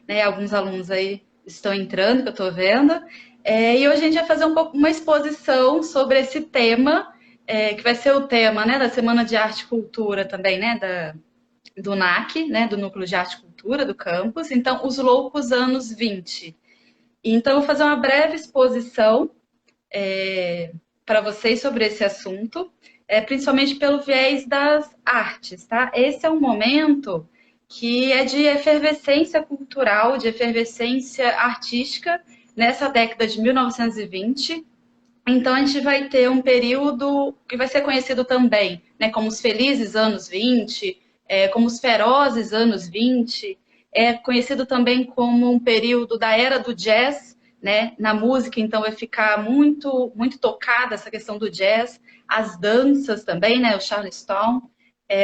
né? Alguns alunos aí estão entrando, que eu estou vendo. E hoje a gente vai fazer uma exposição sobre esse tema, que vai ser o tema, né, da Semana de Arte e Cultura também, né, do NAC, né, do Núcleo de Arte e Cultura do campus. Então, os loucos anos 20. Então, eu vou fazer uma breve exposição para vocês sobre esse assunto, principalmente pelo viés das artes, tá? Esse é um momento que é de efervescência cultural, de efervescência artística nessa década de 1920. Então, a gente vai ter um período que vai ser conhecido também, né, como os felizes anos 20, como os ferozes anos 20, é conhecido também como um período da era do jazz, né, na música, então vai ficar muito, muito tocada essa questão do jazz, as danças também, né, o Charleston,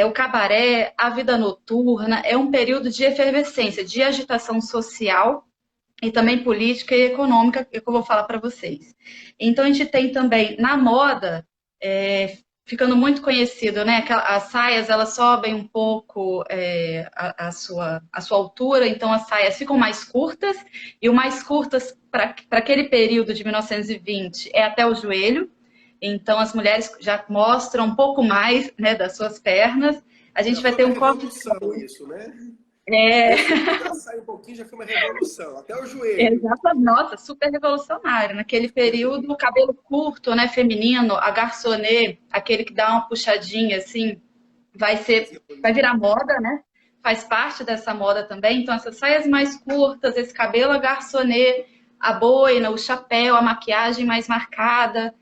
o cabaré, a vida noturna, é um período de efervescência, de agitação social, e também política e econômica, que eu vou falar para vocês. Então, a gente tem também, na moda, ficando muito conhecido, né? As saias, elas sobem um pouco a sua altura, então as saias ficam mais curtas, e o mais curtas para aquele período de 1920 é até o joelho, então as mulheres já mostram um pouco mais, né, das suas pernas. A gente Já vai foi ter uma um corte de revolução cabelo. isso, né? É, Descer um pouco a saia um pouquinho já foi uma revolução, até o joelho. exatamente, nossa, super revolucionário. Naquele período, o cabelo curto, né, feminino, a garçonnet, aquele que dá uma puxadinha assim, vai virar moda, né? Faz parte dessa moda também. Então, essas saias mais curtas, esse cabelo a garçonnet, a boina, o chapéu, a maquiagem mais marcada,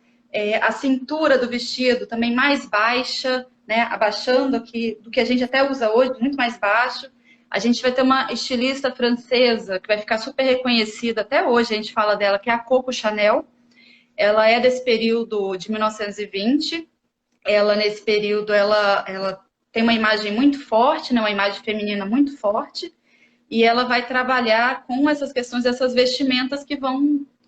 a cintura do vestido também mais baixa, né? Abaixando aqui do que a gente até usa hoje, muito mais baixo. A gente vai ter uma estilista francesa que vai ficar super reconhecida até hoje, a gente fala dela, que é a Coco Chanel. Ela é desse período de 1920. Ela, nesse período, ela tem uma imagem muito forte, né, uma imagem feminina muito forte, e ela vai trabalhar com essas questões, essas vestimentas que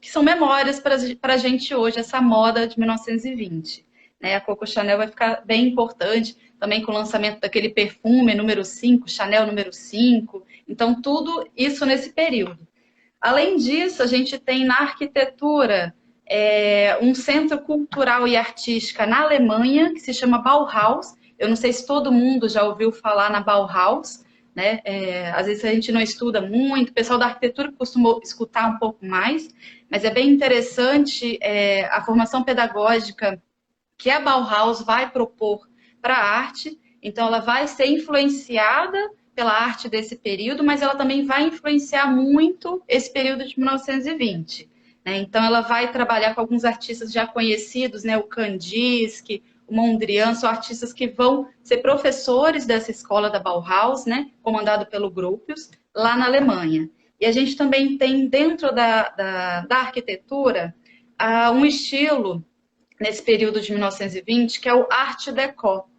são memórias para a gente hoje, essa moda de 1920. Né? A Coco Chanel vai ficar bem importante, também com o lançamento daquele perfume número 5, Chanel número 5. Então, tudo isso nesse período. Além disso, a gente tem na arquitetura um centro cultural e artística na Alemanha, que se chama Bauhaus. Eu não sei se todo mundo já ouviu falar na Bauhaus, né? Às vezes a gente não estuda muito, o pessoal da arquitetura costuma escutar um pouco mais, mas é bem interessante a formação pedagógica que a Bauhaus vai propor para a arte. Então, ela vai ser influenciada pela arte desse período, mas ela também vai influenciar muito esse período de 1920. Né? Então, ela vai trabalhar com alguns artistas já conhecidos, né? O Kandinsky, o Mondrian, são artistas que vão ser professores dessa escola da Bauhaus, né? Comandado pelo Gropius, lá na Alemanha. E a gente também tem, dentro da arquitetura, um estilo nesse período de 1920, que é o Art Deco.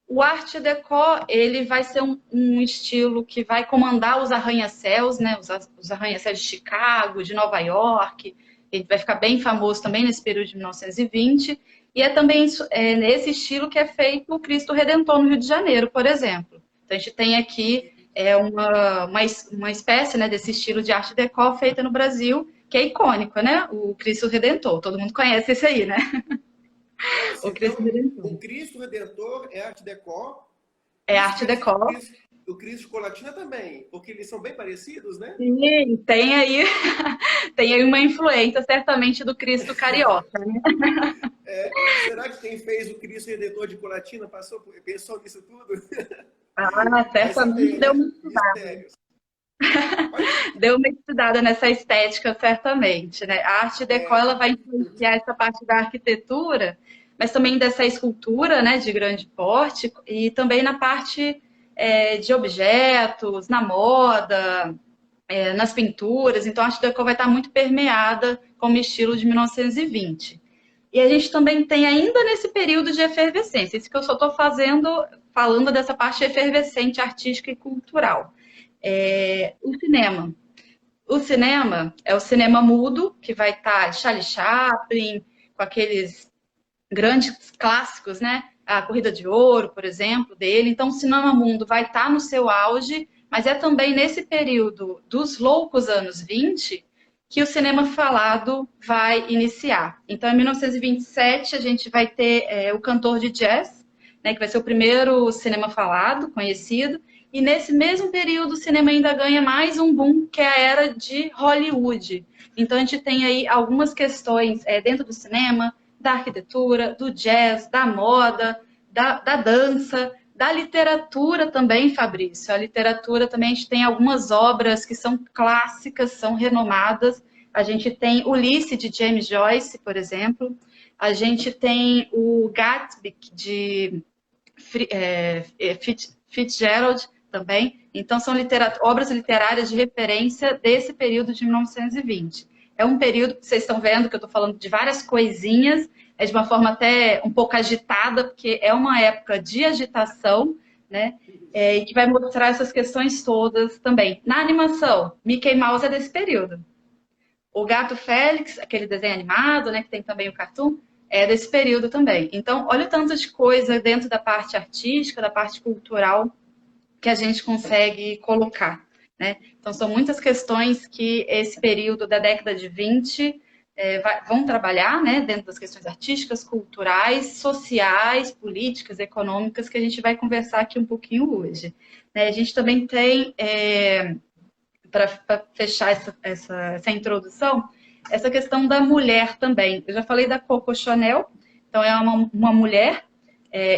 O Art Deco, ele vai ser um estilo que vai comandar os arranha-céus, né? Os arranha-céus de Chicago, de Nova York, ele vai ficar bem famoso também nesse período de 1920, e é também nesse estilo que é feito o Cristo Redentor no Rio de Janeiro, por exemplo. Então, a gente tem aqui uma espécie, né, desse estilo de Art Deco feita no Brasil, que é icônico, né? O Cristo Redentor, todo mundo conhece esse aí, né? Nossa, O Cristo então Redentor. o Cristo Redentor é Arte Deco É e Art Deco. o Cristo Colatina também, porque eles são bem parecidos, né? Sim, tem aí uma influência, certamente, do Cristo carioca, né? Será que quem fez o Cristo Redentor de Colatina pensou nisso tudo? Ah, Vai certamente saber, deu né? uma estudada. Mistérios. Olha, Deu uma estudada nessa estética, certamente, né? A Arte Deco, ela vai influenciar essa parte da arquitetura, mas também dessa escultura, né, de grande porte, e também na parte de objetos, na moda, nas pinturas. Então, a Arte Deco vai estar muito permeada como estilo de 1920. E a gente também tem ainda nesse período de efervescência, isso que eu só estou falando dessa parte efervescente artística e cultural. O cinema. O cinema é o cinema mudo, que vai estar Charlie Chaplin, com aqueles grandes clássicos, né? A Corrida de Ouro, por exemplo, dele. Então, o cinema mudo vai estar no seu auge, mas é também nesse período dos loucos anos 20 que o cinema falado vai iniciar. Então, em 1927, a gente vai ter o cantor de jazz, né, que vai ser o primeiro cinema falado conhecido, e nesse mesmo período o cinema ainda ganha mais um boom, que é a era de Hollywood. Então, a gente tem aí algumas questões dentro do cinema, da arquitetura, do jazz, da moda, da dança, da literatura também, Fabrício. A literatura também, a gente tem algumas obras que são clássicas, são renomadas. A gente tem Ulisses, de James Joyce, por exemplo. A gente tem o Gatsby, de Fitzgerald, também. Então, são obras literárias de referência desse período de 1920. É um período que vocês estão vendo que eu estou falando de várias coisinhas, de uma forma até um pouco agitada, porque é uma época de agitação, né? E que vai mostrar essas questões todas também. Na animação, Mickey Mouse é desse período. O Gato Félix, aquele desenho animado, né, que tem também o cartoon, é desse período também. Então, olha o tanto de coisa dentro da parte artística, da parte cultural, que a gente consegue colocar, né? Então, são muitas questões que esse período da década de 20 vão trabalhar, né, dentro das questões artísticas, culturais, sociais, políticas, econômicas, que a gente vai conversar aqui um pouquinho hoje. A gente também tem, para fechar essa introdução, essa questão da mulher também. Eu já falei da Coco Chanel, então é uma mulher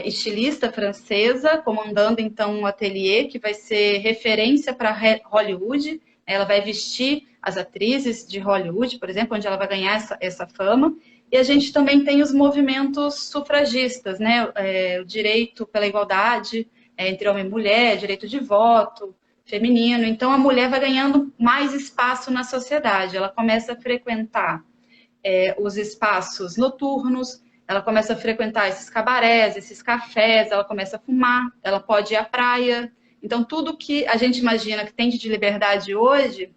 estilista francesa, comandando então um ateliê que vai ser referência para Hollywood. Ela vai vestir as atrizes de Hollywood, por exemplo, onde ela vai ganhar essa fama. E a gente também tem os movimentos sufragistas, né? O direito pela igualdade entre homem e mulher, direito de voto feminino. Então, a mulher vai ganhando mais espaço na sociedade. Ela começa a frequentar os espaços noturnos, ela começa a frequentar esses cabarés, esses cafés, ela começa a fumar, ela pode ir à praia. Então, tudo que a gente imagina que tem de liberdade hoje,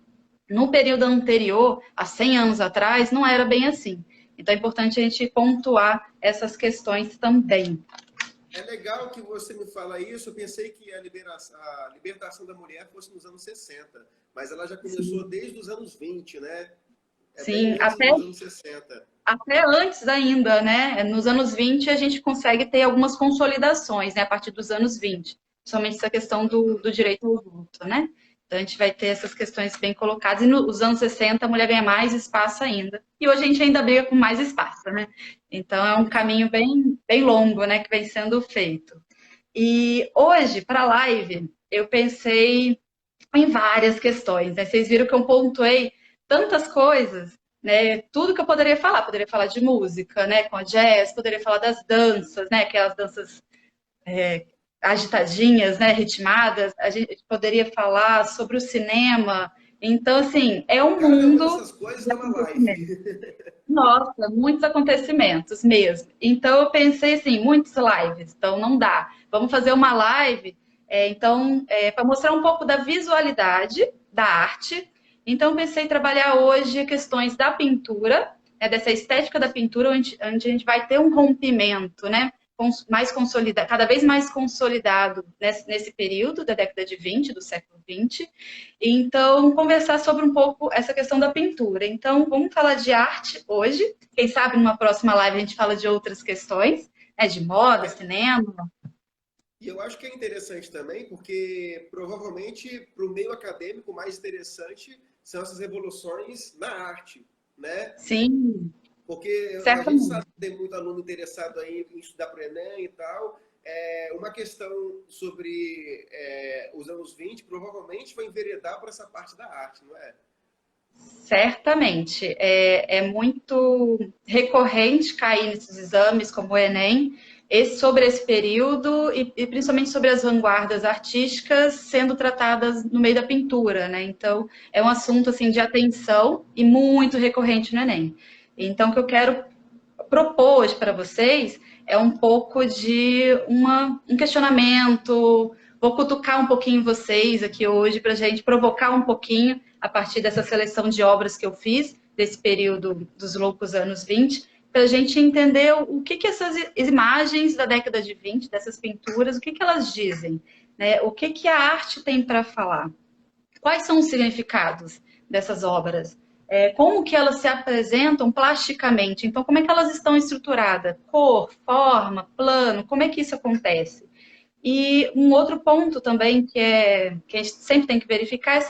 no período anterior, há 100 anos atrás, não era bem assim. Então, é importante a gente pontuar essas questões também. É legal que você me fala isso. Eu pensei que a libertação da mulher fosse nos anos 60, mas ela já começou desde os anos 20, né? Sim, bem antes dos anos 60. Até antes ainda, né? Nos anos 20 a gente consegue ter algumas consolidações, né? A partir dos anos 20, principalmente essa questão do direito ao voto, né? Então a gente vai ter essas questões bem colocadas. E nos anos 60 a mulher ganha mais espaço ainda. E hoje a gente ainda briga com mais espaço, né? Então é um caminho bem longo, né? Que vem sendo feito. E hoje, para a live, eu pensei em várias questões, né? Vocês viram que eu pontuei tantas coisas, né? Tudo que eu poderia falar de música, né? Com a jazz, poderia falar das danças, né? Aquelas danças agitadinhas, né? Ritmadas. A gente poderia falar sobre o cinema. Então, assim, é um mundo. Essas coisas é uma live. Nossa, muitos acontecimentos mesmo. Então, eu pensei assim, muitos lives, então não dá. Vamos fazer uma live, para mostrar um pouco da visualidade da arte. Então, eu pensei em trabalhar hoje questões da pintura, dessa estética da pintura, onde a gente vai ter um rompimento, né? Mais consolidado, cada vez mais consolidado nesse período da década de 20, do século 20. Então, conversar sobre um pouco essa questão da pintura. Então, vamos falar de arte hoje. Quem sabe numa próxima live a gente fala de outras questões, né, de moda, cinema. E eu acho que é interessante também, porque provavelmente para o meio acadêmico o mais interessante são essas revoluções na arte, né? Sim. Porque a gente sabe que tem muito aluno interessado aí em estudar para o Enem e tal. Uma questão sobre os anos 20 provavelmente vai enveredar para essa parte da arte, não é? Certamente. É muito recorrente cair nesses exames, como o Enem, sobre esse período e principalmente sobre as vanguardas artísticas sendo tratadas no meio da pintura, né? Então, é um assunto assim de atenção e muito recorrente no Enem. Então, o que eu quero propor hoje para vocês é um pouco de um questionamento. Vou cutucar um pouquinho vocês aqui hoje para a gente provocar um pouquinho a partir dessa seleção de obras que eu fiz, desse período dos loucos anos 20, para a gente entender o que essas imagens da década de 20, dessas pinturas, o que elas dizem. né? O que que a arte tem para falar? Quais são os significados dessas obras? Como que elas se apresentam plasticamente? Então, como é que elas estão estruturadas? Cor, forma, plano, como é que isso acontece? E um outro ponto também que a gente sempre tem que verificar é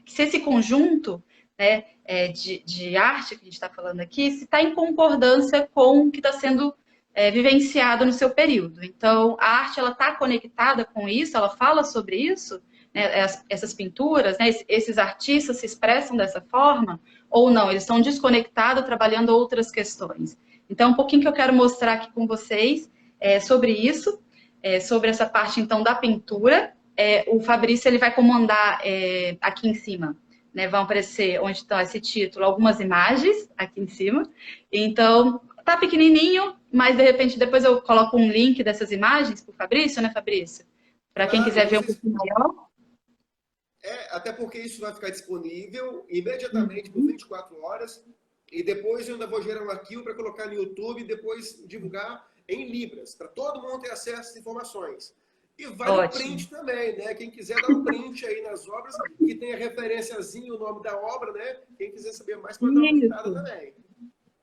se esse conjunto, né, de arte que a gente está falando aqui, se está em concordância com o que está sendo vivenciado no seu período. Então, a arte ela está conectada com isso, ela fala sobre isso, né, essas pinturas, né, esses artistas se expressam dessa forma, ou não, eles estão desconectados, trabalhando outras questões. Então, um pouquinho que eu quero mostrar aqui com vocês sobre isso, sobre essa parte, então, da pintura. O Fabrício ele vai comandar aqui em cima, né? Vão aparecer, onde está esse título, algumas imagens aqui em cima. Então, tá pequenininho, mas, de repente, depois eu coloco um link dessas imagens para o Fabrício, né, Fabrício? Para quem Claro, quiser ver um pouquinho maior. até porque isso vai ficar disponível imediatamente por 24 horas. E depois eu ainda vou gerar um arquivo para colocar no YouTube e depois divulgar em Libras, para todo mundo ter acesso às informações. E vale o Ótimo. print também, né? Quem quiser dar um print aí nas obras, que tem a referenciazinha, o nome da obra, né? Quem quiser saber mais, pode dar uma printada Isso. também.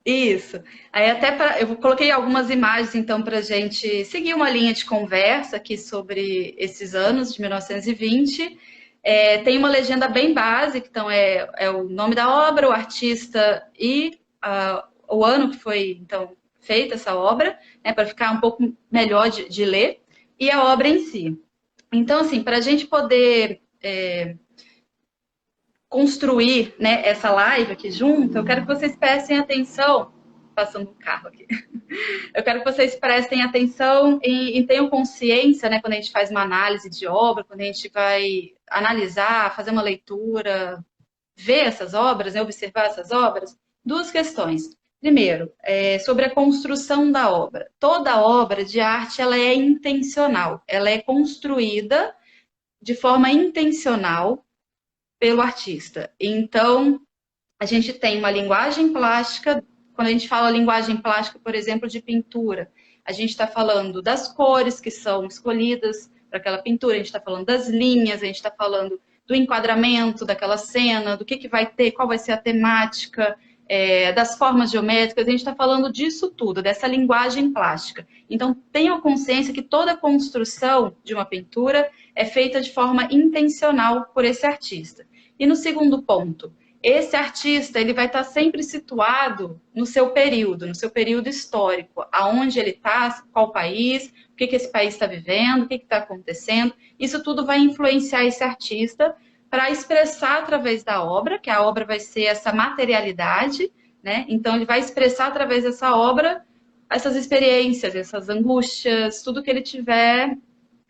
Isso. Aí até eu coloquei algumas imagens então para a gente seguir uma linha de conversa aqui sobre esses anos de 1920. Tem uma legenda bem básica, então é o nome da obra, o artista e o ano que foi então feita essa obra, né, para ficar um pouco melhor de ler, e a obra em si. Então, assim, para a gente poder construir, né, essa live aqui junto, eu quero que vocês prestem atenção, passando um carro aqui, eu quero que vocês prestem atenção e tenham consciência, né, quando a gente faz uma análise de obra, quando a gente vai analisar, fazer uma leitura, ver essas obras, né, observar essas obras, duas questões. Primeiro, sobre a construção da obra. Toda obra de arte ela é intencional, ela é construída de forma intencional pelo artista. Então, a gente tem uma linguagem plástica. Quando a gente fala linguagem plástica, por exemplo, de pintura, a gente está falando das cores que são escolhidas para aquela pintura, a gente está falando das linhas, a gente está falando do enquadramento daquela cena, do que vai ter, qual vai ser a temática, das formas geométricas, a gente está falando disso tudo, dessa linguagem plástica. Então, tenham consciência que toda a construção de uma pintura é feita de forma intencional por esse artista. E no segundo ponto, esse artista ele vai estar sempre situado no seu período histórico, aonde ele está, qual país, o que esse país está vivendo, o que está acontecendo. Isso tudo vai influenciar esse artista para expressar através da obra, que a obra vai ser essa materialidade, né? Então ele vai expressar através dessa obra essas experiências, essas angústias, tudo que ele tiver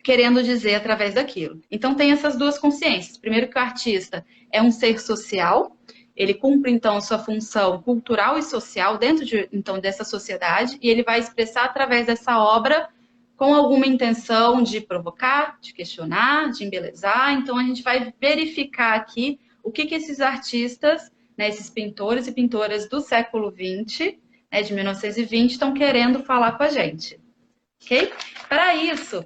querendo dizer através daquilo. Então tem essas duas consciências. Primeiro que o artista é um ser social, ele cumpre então sua função cultural e social dentro então dessa sociedade e ele vai expressar através dessa obra com alguma intenção de provocar, de questionar, de embelezar. Então a gente vai verificar aqui o que esses artistas, né, esses pintores e pintoras do século XX, né, de 1920, estão querendo falar com a gente. Ok? Para isso,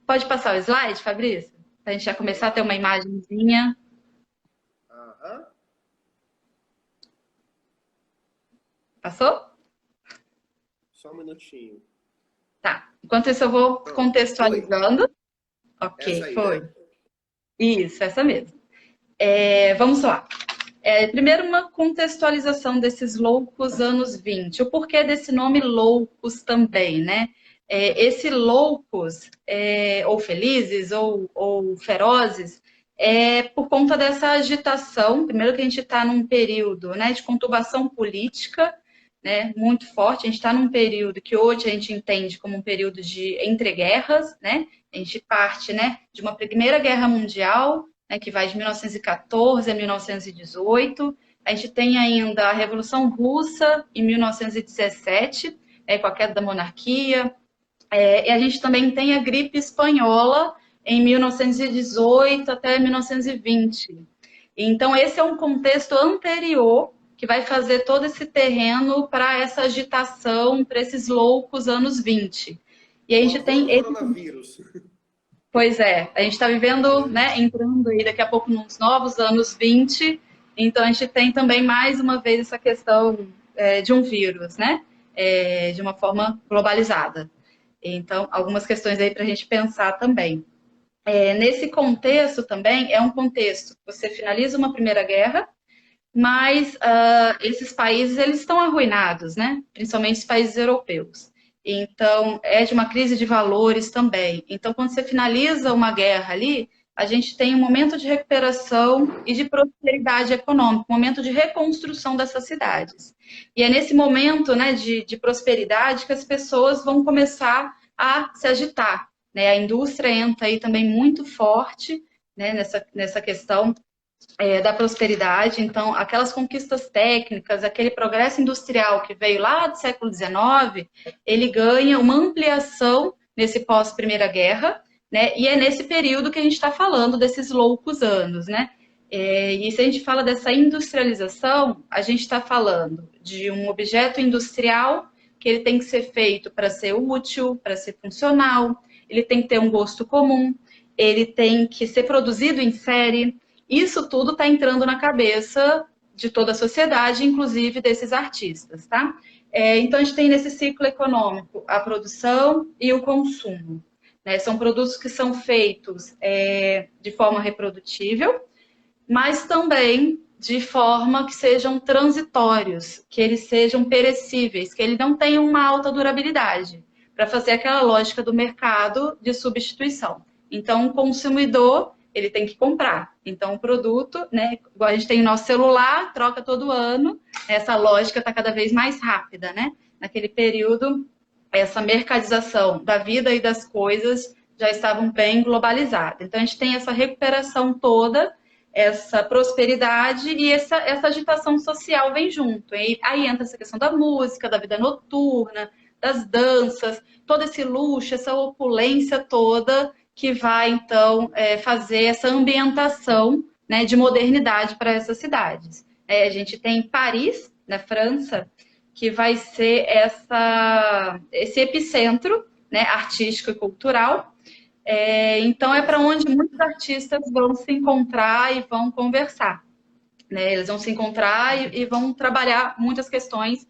pode passar o slide, Fabrício? Para a gente já começar a ter uma imagenzinha. Aham. Passou? Só um minutinho. Tá. Enquanto isso, eu vou contextualizando. Ok, Essa aí, foi. né? Isso, essa mesmo. Vamos lá. Primeiro, uma contextualização desses loucos anos 20. O porquê desse nome loucos também, né? Esse loucos, ou felizes, ou ferozes, por conta dessa agitação. Primeiro que a gente está num período, né, de conturbação política, né, muito forte. A gente está num período que hoje a gente entende como um período de entreguerras, né? A gente parte, né, de uma Primeira Guerra Mundial, né, que vai de 1914 a 1918. A gente tem ainda a Revolução Russa em 1917, com a queda da monarquia. E a gente também tem a gripe espanhola em 1918 até 1920. Então, esse é um contexto anterior que vai fazer todo esse terreno para essa agitação, para esses loucos anos 20. E a O gente avô do tem esse... coronavírus. Pois é, a gente está vivendo, né, entrando aí daqui a pouco nos novos anos 20, então a gente tem também mais uma vez essa questão de um vírus, né, de uma forma globalizada. Então, algumas questões aí para a gente pensar também. Nesse contexto também, é um contexto que você finaliza uma primeira guerra, mas esses países eles estão arruinados, né? Principalmente os países europeus. Então, é de uma crise de valores também. Então, quando você finaliza uma guerra ali, a gente tem um momento de recuperação e de prosperidade econômica, um momento de reconstrução dessas cidades. E é nesse momento, né, de prosperidade que as pessoas vão começar a se agitar, né? A indústria entra aí também muito forte, né, nessa questão da prosperidade. Então, aquelas conquistas técnicas, aquele progresso industrial que veio lá do século XIX, ele ganha uma ampliação nesse pós-Primeira Guerra, né? E é nesse período que a gente está falando desses loucos anos, né? E se a gente fala dessa industrialização, a gente está falando de um objeto industrial que ele tem que ser feito para ser útil, para ser funcional, ele tem que ter um gosto comum, ele tem que ser produzido em série. Isso tudo está entrando na cabeça de toda a sociedade, inclusive desses artistas, tá? Então, a gente tem nesse ciclo econômico a produção e o consumo, né? São produtos que são feitos de forma reprodutível, mas também de forma que sejam transitórios, que eles sejam perecíveis, que ele não tenham uma alta durabilidade, para fazer aquela lógica do mercado de substituição. Então, o consumidor ele tem que comprar. Então, o produto, né, igual a gente tem o nosso celular, troca todo ano, essa lógica está cada vez mais rápida, né? Naquele período, essa mercadização da vida e das coisas já estavam bem globalizadas. Então, a gente tem essa recuperação toda, essa prosperidade e essa agitação social vem junto. E aí entra essa questão da música, da vida noturna, das danças, todo esse luxo, essa opulência toda que vai, então, fazer essa ambientação, né, de modernidade para essas cidades. A gente tem Paris, na França, que vai ser esse epicentro, né, artístico e cultural. Então, é para onde muitos artistas vão se encontrar e vão conversar. Né? Eles vão se encontrar e vão trabalhar muitas questões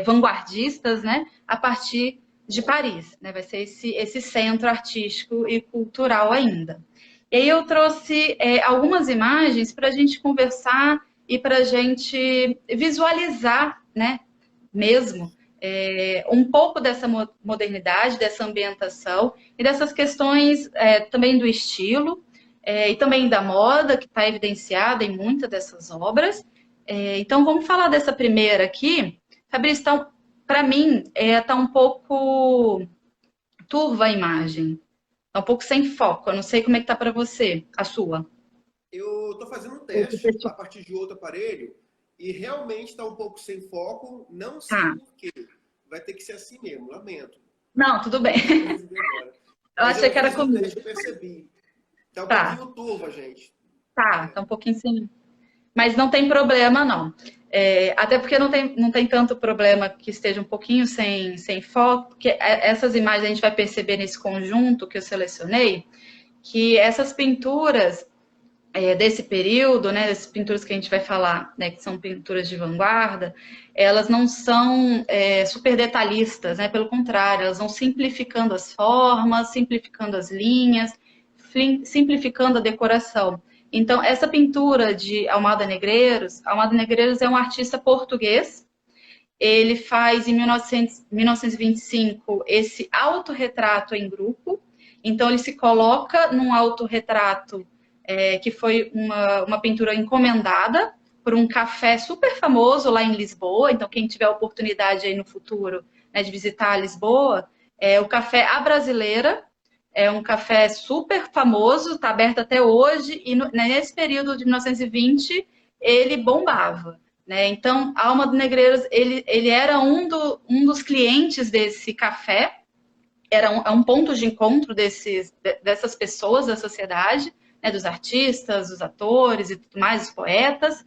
vanguardistas, né, a partir de Paris, né? Vai ser esse centro artístico e cultural ainda. E aí eu trouxe algumas imagens para a gente conversar e para a gente visualizar, né, mesmo, um pouco dessa modernidade, dessa ambientação e dessas questões também do estilo e também da moda, que está evidenciada em muitas dessas obras. Então, vamos falar dessa primeira aqui. Fabrício, então, para mim, está um pouco turva a imagem. Está um pouco sem foco. Eu não sei como é que está para você, a sua. Eu estou fazendo um teste a partir de outro aparelho e realmente está um pouco sem foco. Não sei por quê. Vai ter que ser assim mesmo, lamento. Não, tudo bem. Eu achei que era comigo. Eu percebi. Está um pouquinho turva, gente. Tá um pouquinho sem... Mas não tem problema, não. Até porque não tem tanto problema que esteja um pouquinho sem foco, porque essas imagens a gente vai perceber nesse conjunto que eu selecionei, que essas pinturas desse período, né, dessas pinturas que a gente vai falar, né, que são pinturas de vanguarda, elas não são super detalhistas, né, pelo contrário, elas vão simplificando as formas, simplificando as linhas, simplificando a decoração. Então, essa pintura de Almada Negreiros é um artista português. Ele faz, em 1925, esse autorretrato em grupo. Então, ele se coloca num autorretrato que foi uma pintura encomendada por um café super famoso lá em Lisboa. Então, quem tiver a oportunidade aí no futuro, né, de visitar Lisboa, o Café A Brasileira. É um café super famoso, está aberto até hoje, e nesse período de 1920 ele bombava. Né? Então, Alma do Negreiros, ele era um dos clientes desse café, era um ponto de encontro dessas pessoas da sociedade, né? Dos artistas, dos atores e tudo mais, os poetas,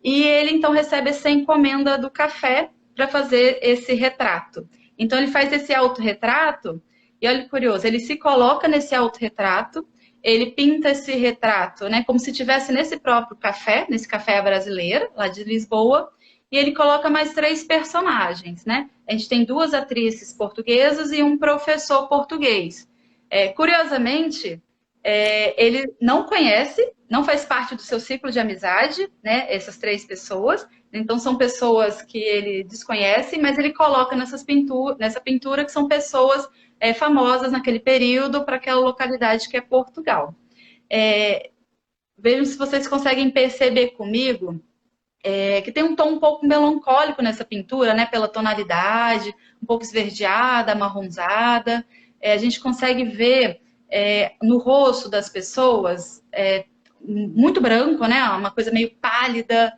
e ele então recebe essa encomenda do café para fazer esse retrato. Então, ele faz esse autorretrato. E olha que curioso, ele se coloca nesse autorretrato, ele pinta esse retrato, né, como se estivesse nesse próprio café, nesse café brasileiro, lá de Lisboa, e ele coloca mais 3 personagens, né? A gente tem 2 atrizes portuguesas e um professor português. Curiosamente, ele não conhece, não faz parte do seu ciclo de amizade, né? Essas 3 pessoas. Então, são pessoas que ele desconhece, mas ele coloca nessa pintura que são pessoas famosas naquele período para aquela localidade que é Portugal. Vejam se vocês conseguem perceber comigo que tem um tom um pouco melancólico nessa pintura, né? Pela tonalidade, um pouco esverdeada, amarronzada. A gente consegue ver no rosto das pessoas muito branco, né? Uma coisa meio pálida,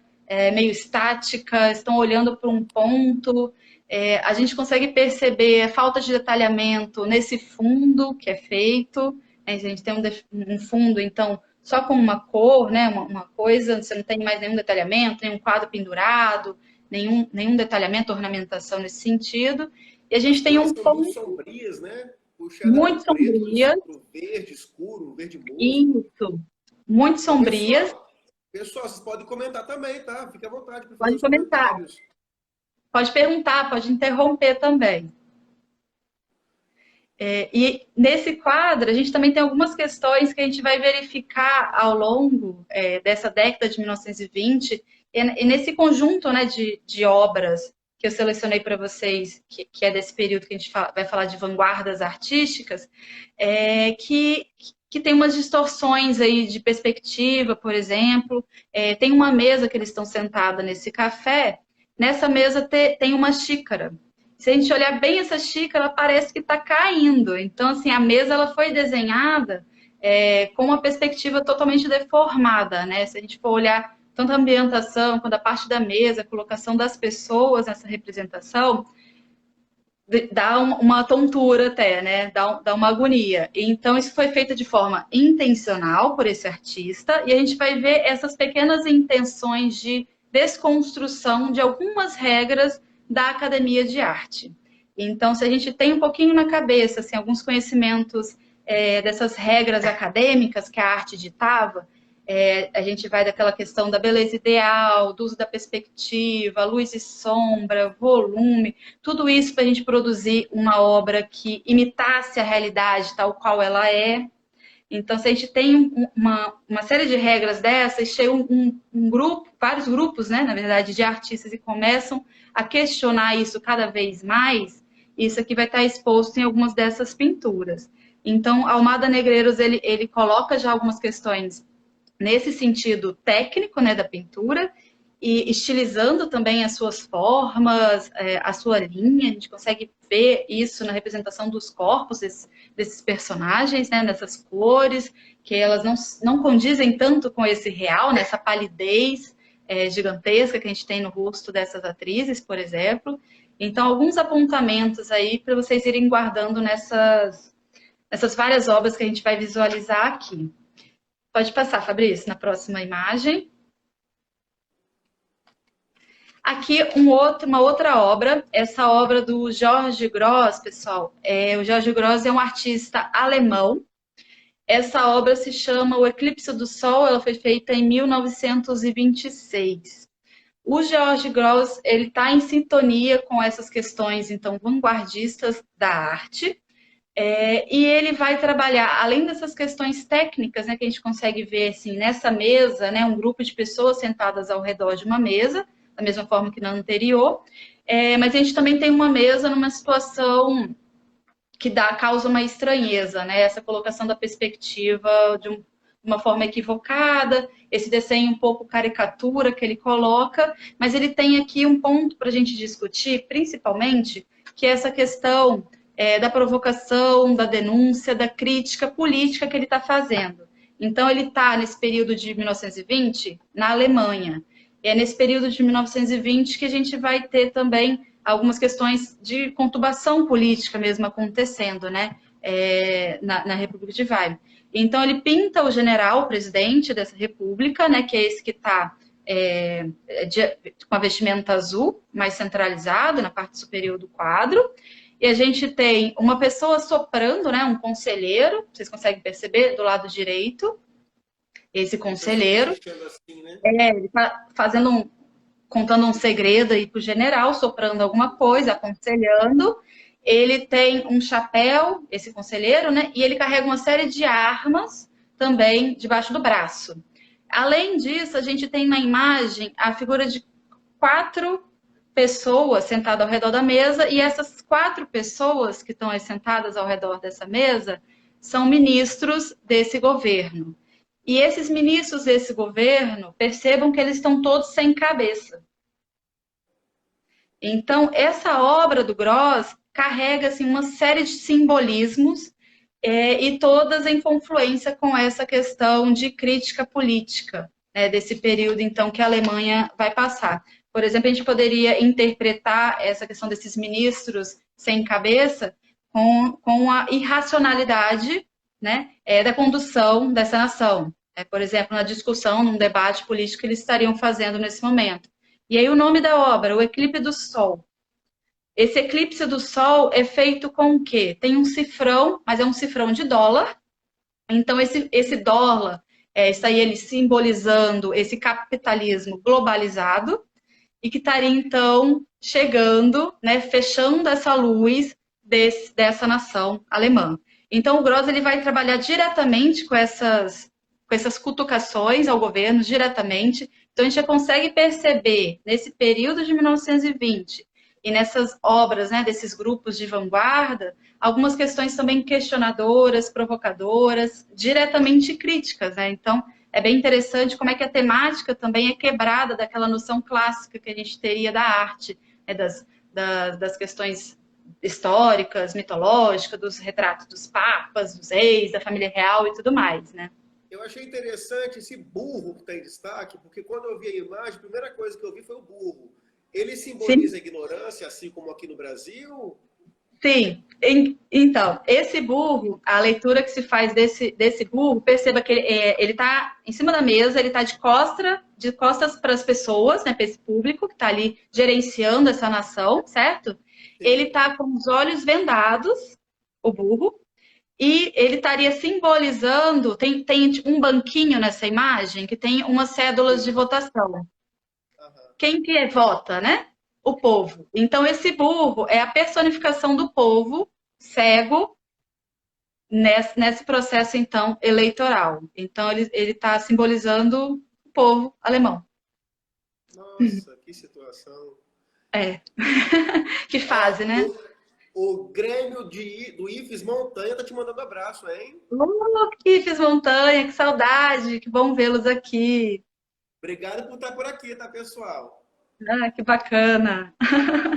meio estática, estão olhando para um ponto. A gente consegue perceber a falta de detalhamento nesse fundo que é feito. A gente tem um fundo, então, só com uma cor, né? Uma coisa, você não tem mais nenhum detalhamento, nenhum quadro pendurado, nenhum detalhamento, ornamentação nesse sentido. E a gente tem um são ponto muito sombrias, né? Puxada muito para o preto, sombrias. para o verde escuro, verde musgo. Isso, muito sombrias. Pessoal, vocês podem comentar também, tá? Fique à vontade para fazer Pode os comentar, comentários. pode perguntar, pode interromper também. E nesse quadro, a gente também tem algumas questões que a gente vai verificar ao longo dessa década de 1920, e nesse conjunto, né, de obras que eu selecionei para vocês, que é desse período que a gente vai falar de vanguardas artísticas, que tem umas distorções aí de perspectiva, por exemplo. Tem uma mesa que eles estão sentados nesse café, nessa mesa tem uma xícara. Se a gente olhar bem essa xícara, ela parece que está caindo. Então, assim, a mesa ela foi desenhada com uma perspectiva totalmente deformada, né? Se a gente for olhar tanto a ambientação quanto a parte da mesa, a colocação das pessoas nessa representação, dá uma tontura até, né? Dá uma agonia. Então, isso foi feito de forma intencional por esse artista, e a gente vai ver essas pequenas intenções de desconstrução de algumas regras da academia de arte. Então, se a gente tem um pouquinho na cabeça, assim, alguns conhecimentos dessas regras acadêmicas que a arte ditava, a gente vai daquela questão da beleza ideal, do uso da perspectiva, luz e sombra, volume, tudo isso para a gente produzir uma obra que imitasse a realidade tal qual ela é. Então, se a gente tem uma série de regras dessas, chega um grupo, vários grupos, né, na verdade, de artistas e começam a questionar isso cada vez mais, isso aqui vai estar exposto em algumas dessas pinturas. Então, Almada Negreiros, ele coloca já algumas questões nesse sentido técnico, né, da pintura, e estilizando também as suas formas, a sua linha. A gente consegue ver isso na representação dos corpos desses personagens, né, nessas cores, que elas não condizem tanto com esse real, né, essa palidez gigantesca que a gente tem no rosto dessas atrizes, por exemplo. Então, alguns apontamentos aí para vocês irem guardando nessas várias obras que a gente vai visualizar aqui. Pode passar, Fabrício, na próxima imagem. Aqui uma outra obra, essa obra do Jorge Gross, pessoal. O Jorge Gross é um artista alemão. Essa obra se chama O Eclipse do Sol, ela foi feita em 1926. O Jorge Gross, ele está em sintonia com essas questões, então, vanguardistas da arte. E ele vai trabalhar, além dessas questões técnicas, né, que a gente consegue ver assim, nessa mesa, né, um grupo de pessoas sentadas ao redor de uma mesa, da mesma forma que na anterior, mas a gente também tem uma mesa numa situação que causa uma estranheza, né, essa colocação da perspectiva de uma forma equivocada, esse desenho um pouco caricatura que ele coloca, mas ele tem aqui um ponto para a gente discutir, principalmente, que é essa questão da provocação, da denúncia, da crítica política que ele está fazendo. Então, ele está nesse período de 1920 na Alemanha. É nesse período de 1920 que a gente vai ter também algumas questões de conturbação política mesmo acontecendo, né? Na República de Weimar. Então, ele pinta o general, o presidente dessa república, né? Que é esse que está com a vestimenta azul, mais centralizado, na parte superior do quadro. E a gente tem uma pessoa soprando, né, um conselheiro, vocês conseguem perceber do lado direito, esse conselheiro, Assim, né? ele tá contando um segredo aí pro general, soprando alguma coisa, aconselhando. Ele tem um chapéu, esse conselheiro, né? E ele carrega uma série de armas também debaixo do braço. Além disso, a gente tem na imagem a figura de 4 pessoas sentadas ao redor da mesa, e essas 4 pessoas que estão aí sentadas ao redor dessa mesa são ministros desse governo. E esses ministros desse governo, percebam que eles estão todos sem cabeça. Então, essa obra do Gross carrega assim, uma série de simbolismos e todas em confluência com essa questão de crítica política, né, desse período, então, que a Alemanha vai passar. Por exemplo, a gente poderia interpretar essa questão desses ministros sem cabeça com a irracionalidade, né, da condução dessa nação. Por exemplo, na discussão, num debate político que eles estariam fazendo nesse momento. E aí o nome da obra, O Eclipse do Sol. Esse eclipse do Sol é feito com o quê? Tem um cifrão, mas é um cifrão de dólar. Então, esse dólar está aí ele simbolizando esse capitalismo globalizado e que estaria, então, chegando, né, fechando essa luz dessa nação alemã. Então, o Gross ele vai trabalhar diretamente com essas cutucações ao governo, diretamente. Então, a gente já consegue perceber, nesse período de 1920, e nessas obras, né, desses grupos de vanguarda, algumas questões também questionadoras, provocadoras, diretamente críticas, né? Então, é bem interessante como é que a temática também é quebrada daquela noção clássica que a gente teria da arte, né, das questões históricas, mitológicas, dos retratos dos papas, dos reis, da família real e tudo mais, né? Eu achei interessante esse burro que está em destaque, porque quando eu vi a imagem, a primeira coisa que eu vi foi o burro. Ele simboliza a ignorância, assim como aqui no Brasil? Sim, então, esse burro, a leitura que se faz desse burro, perceba que ele está em cima da mesa, ele está de costas para as pessoas, né, para esse público que está ali gerenciando essa nação, certo? Sim. Ele está com os olhos vendados, o burro, e ele estaria simbolizando, tem um banquinho nessa imagem que tem umas cédulas de votação. Quem que vota, né? O povo. Então, esse burro é a personificação do povo cego nesse processo, então, eleitoral. Então, ele está simbolizando o povo alemão. Nossa, que situação. Que fase, né? O Grêmio do IFES Montanha está te mandando abraço, hein? IFES Montanha, que saudade, que bom vê-los aqui. Obrigado por estar por aqui, tá, pessoal? Que bacana.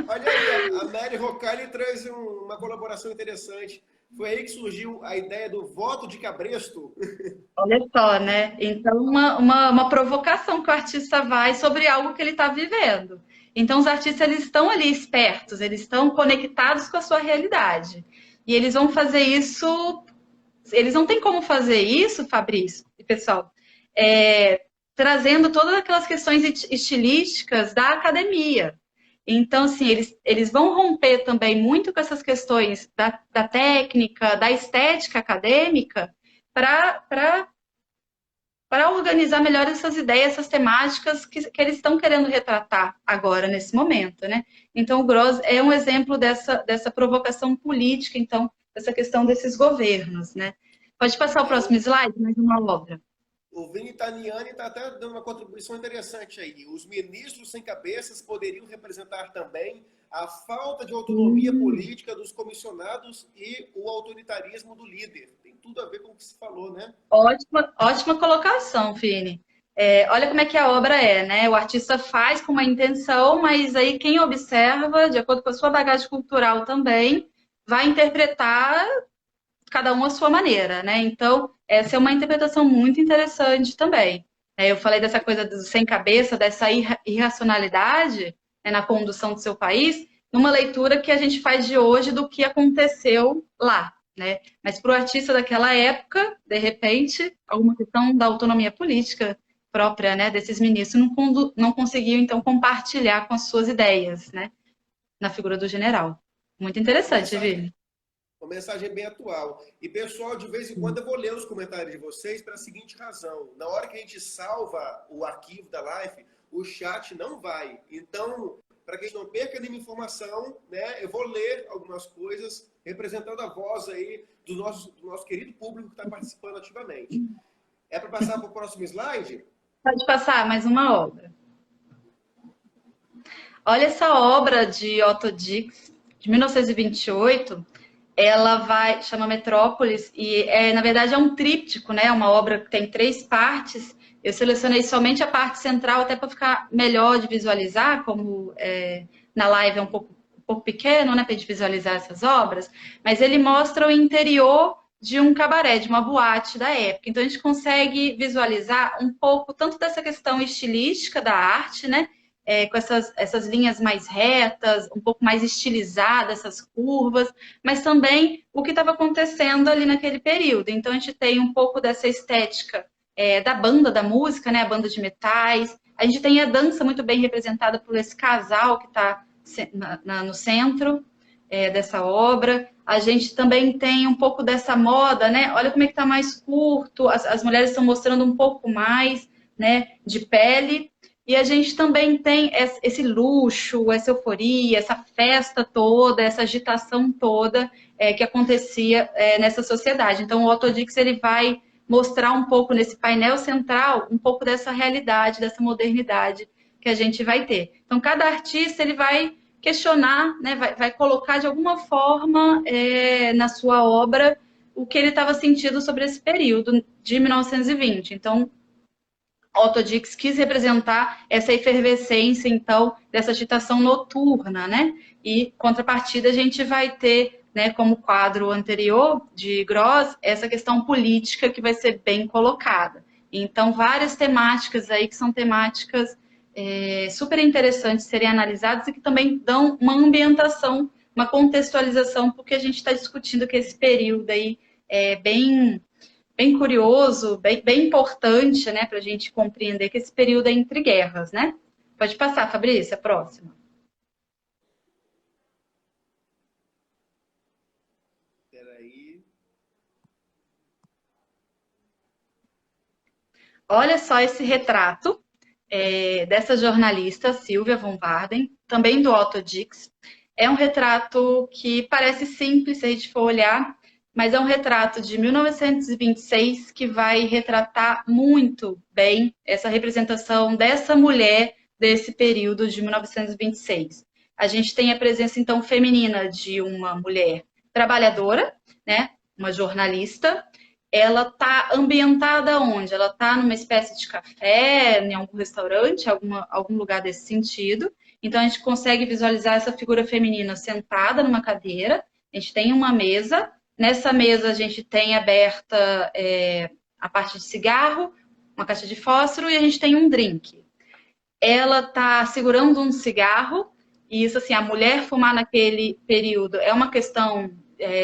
Olha aí, a Mary Rocalli traz uma colaboração interessante. Foi aí que surgiu a ideia do voto de cabresto. Olha só, né? Então, uma provocação que o artista vai sobre algo que ele está vivendo. Então, os artistas eles estão ali espertos, eles estão conectados com a sua realidade. E eles vão fazer isso. Eles não têm como fazer isso, Fabrício e pessoal, trazendo todas aquelas questões estilísticas da academia. Então, assim, eles vão romper também muito com essas questões da técnica, da estética acadêmica, para organizar melhor essas ideias, essas temáticas que eles estão querendo retratar agora, nesse momento, né? Então, o Gross é um exemplo dessa provocação política, então, dessa questão desses governos, né? Pode passar o próximo slide, mais uma obra. O Vini Taniani está até dando uma contribuição interessante aí. Os ministros sem cabeças poderiam representar também a falta de autonomia política dos comissionados e o autoritarismo do líder. Tem tudo a ver com o que se falou, né? Ótima colocação, Vini. Olha como é que a obra né? O artista faz com uma intenção, mas aí quem observa, de acordo com a sua bagagem cultural também, vai interpretar cada um à sua maneira, né? Então, essa é uma interpretação muito interessante também. Eu falei dessa coisa do sem cabeça, dessa irracionalidade, né, na condução do seu país, numa leitura que a gente faz de hoje do que aconteceu lá, né? Mas para o artista daquela época, de repente, alguma questão da autonomia política própria, né, desses ministros não conseguiu, então, compartilhar com as suas ideias, né, na figura do general. Muito Uma interessante, mensagem, Vini. uma mensagem bem atual. E, pessoal, de vez em quando eu vou ler os comentários de vocês pela seguinte razão. Na hora que a gente salva o arquivo da live, o chat não vai. Então, para que a gente não perca nenhuma informação, né, eu vou ler algumas coisas representando a voz aí do nosso querido público que está participando ativamente. É para passar para o próximo slide? Pode passar mais uma obra. Olha essa obra de Otto Dix, de 1928. Ela vai, chama Metrópolis, e na verdade é um tríptico, né? Uma obra que tem 3 partes. Eu selecionei somente a parte central, até para ficar melhor de visualizar, como na live é um pouco pequeno, né, para a gente visualizar essas obras, mas ele mostra o interior de um cabaré, de uma boate da época. Então a gente consegue visualizar um pouco tanto dessa questão estilística da arte, né? Com essas linhas mais retas, um pouco mais estilizadas, essas curvas, mas também o que estava acontecendo ali naquele período. Então a gente tem um pouco dessa estética da banda, da música, né? A banda de metais. A gente tem a dança muito bem representada por esse casal que está no centro dessa obra. A gente também tem um pouco dessa moda, né? Olha como é que está mais curto, as mulheres estão mostrando um pouco mais, né, de pele. E a gente também tem esse luxo, essa euforia, essa festa toda, essa agitação toda que acontecia nessa sociedade. Então, o Otto Dix ele vai mostrar um pouco nesse painel central, um pouco dessa realidade, dessa modernidade que a gente vai ter. Então, cada artista ele vai questionar, né, vai colocar de alguma forma na sua obra o que ele estava sentindo sobre esse período de 1920. Então, Otto Dix quis representar essa efervescência, então, dessa agitação noturna, né? E, contrapartida, a gente vai ter, né, como quadro anterior de Gross, essa questão política que vai ser bem colocada. Então, várias temáticas aí que são temáticas super interessantes serem analisadas e que também dão uma ambientação, uma contextualização, porque a gente está discutindo que esse período aí é bem curioso, bem importante, né, para a gente compreender que esse período é entre guerras, né? Pode passar, Fabrícia, a próxima. Peraí. Olha só esse retrato dessa jornalista, Silvia von Warden, também do Otto Dix. É um retrato que parece simples se a gente for olhar, mas é um retrato de 1926 que vai retratar muito bem essa representação dessa mulher desse período de 1926. A gente tem a presença, então, feminina de uma mulher trabalhadora, né? Uma jornalista. Ela está ambientada onde? Ela está numa espécie de café, em algum restaurante, algum lugar desse sentido. Então, a gente consegue visualizar essa figura feminina sentada numa cadeira. A gente tem uma mesa. Nessa mesa, a gente tem aberta a parte de cigarro, uma caixa de fósforo e a gente tem um drink. Ela está segurando um cigarro. E isso, assim, a mulher fumar naquele período é uma questão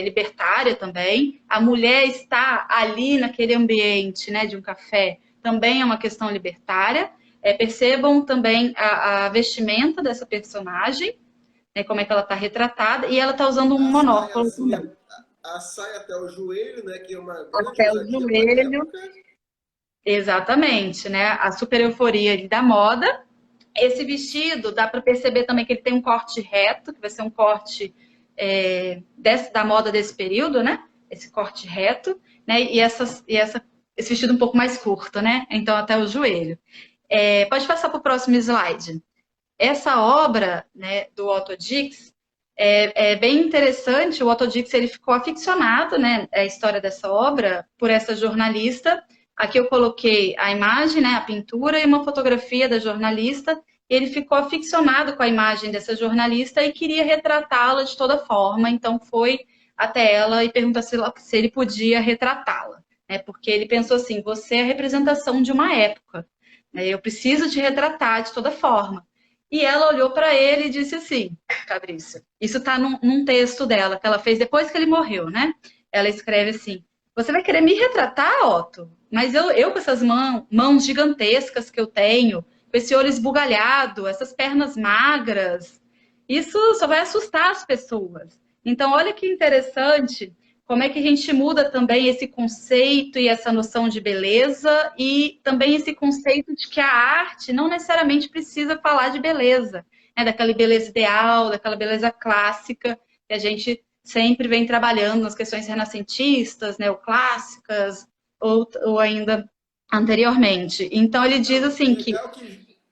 libertária também. A mulher estar ali naquele ambiente, né, de um café também é uma questão libertária. Percebam também a vestimenta dessa personagem, né, como é que ela está retratada, e ela está usando um A saia, monóculo assim, também. a saia até o joelho, né? Que é uma grande Até o ousadia para a joelho, época. exatamente, né? A super euforia ali da moda. Esse vestido, dá para perceber também que ele tem um corte reto, que vai ser um corte da moda desse período, né? Esse corte reto, né? Esse vestido um pouco mais curto, né? Então, até o joelho. Pode passar para o próximo slide. Essa obra, né, do Otto Dix é bem interessante. O Otto Dix ele ficou aficionado, né, a história dessa obra por essa jornalista. Aqui eu coloquei a imagem, né, a pintura e uma fotografia da jornalista. Ele ficou aficionado com a imagem dessa jornalista e queria retratá-la de toda forma. Então foi até ela e perguntou se ele podia retratá-la, né? Porque ele pensou assim: você é a representação de uma época, né? Eu preciso te retratar de toda forma. E ela olhou para ele e disse assim, Fabrício, isso está num texto dela, que ela fez depois que ele morreu, né? Ela escreve assim: você vai querer me retratar, Otto? Mas eu com essas mãos gigantescas que eu tenho, com esse olho esbugalhado, essas pernas magras, isso só vai assustar as pessoas. Então, olha que interessante como é que a gente muda também esse conceito e essa noção de beleza e também esse conceito de que a arte não necessariamente precisa falar de beleza, né? Daquela beleza ideal, daquela beleza clássica que a gente sempre vem trabalhando nas questões renascentistas, neoclássicas ou ainda anteriormente. Então ele diz Não, assim que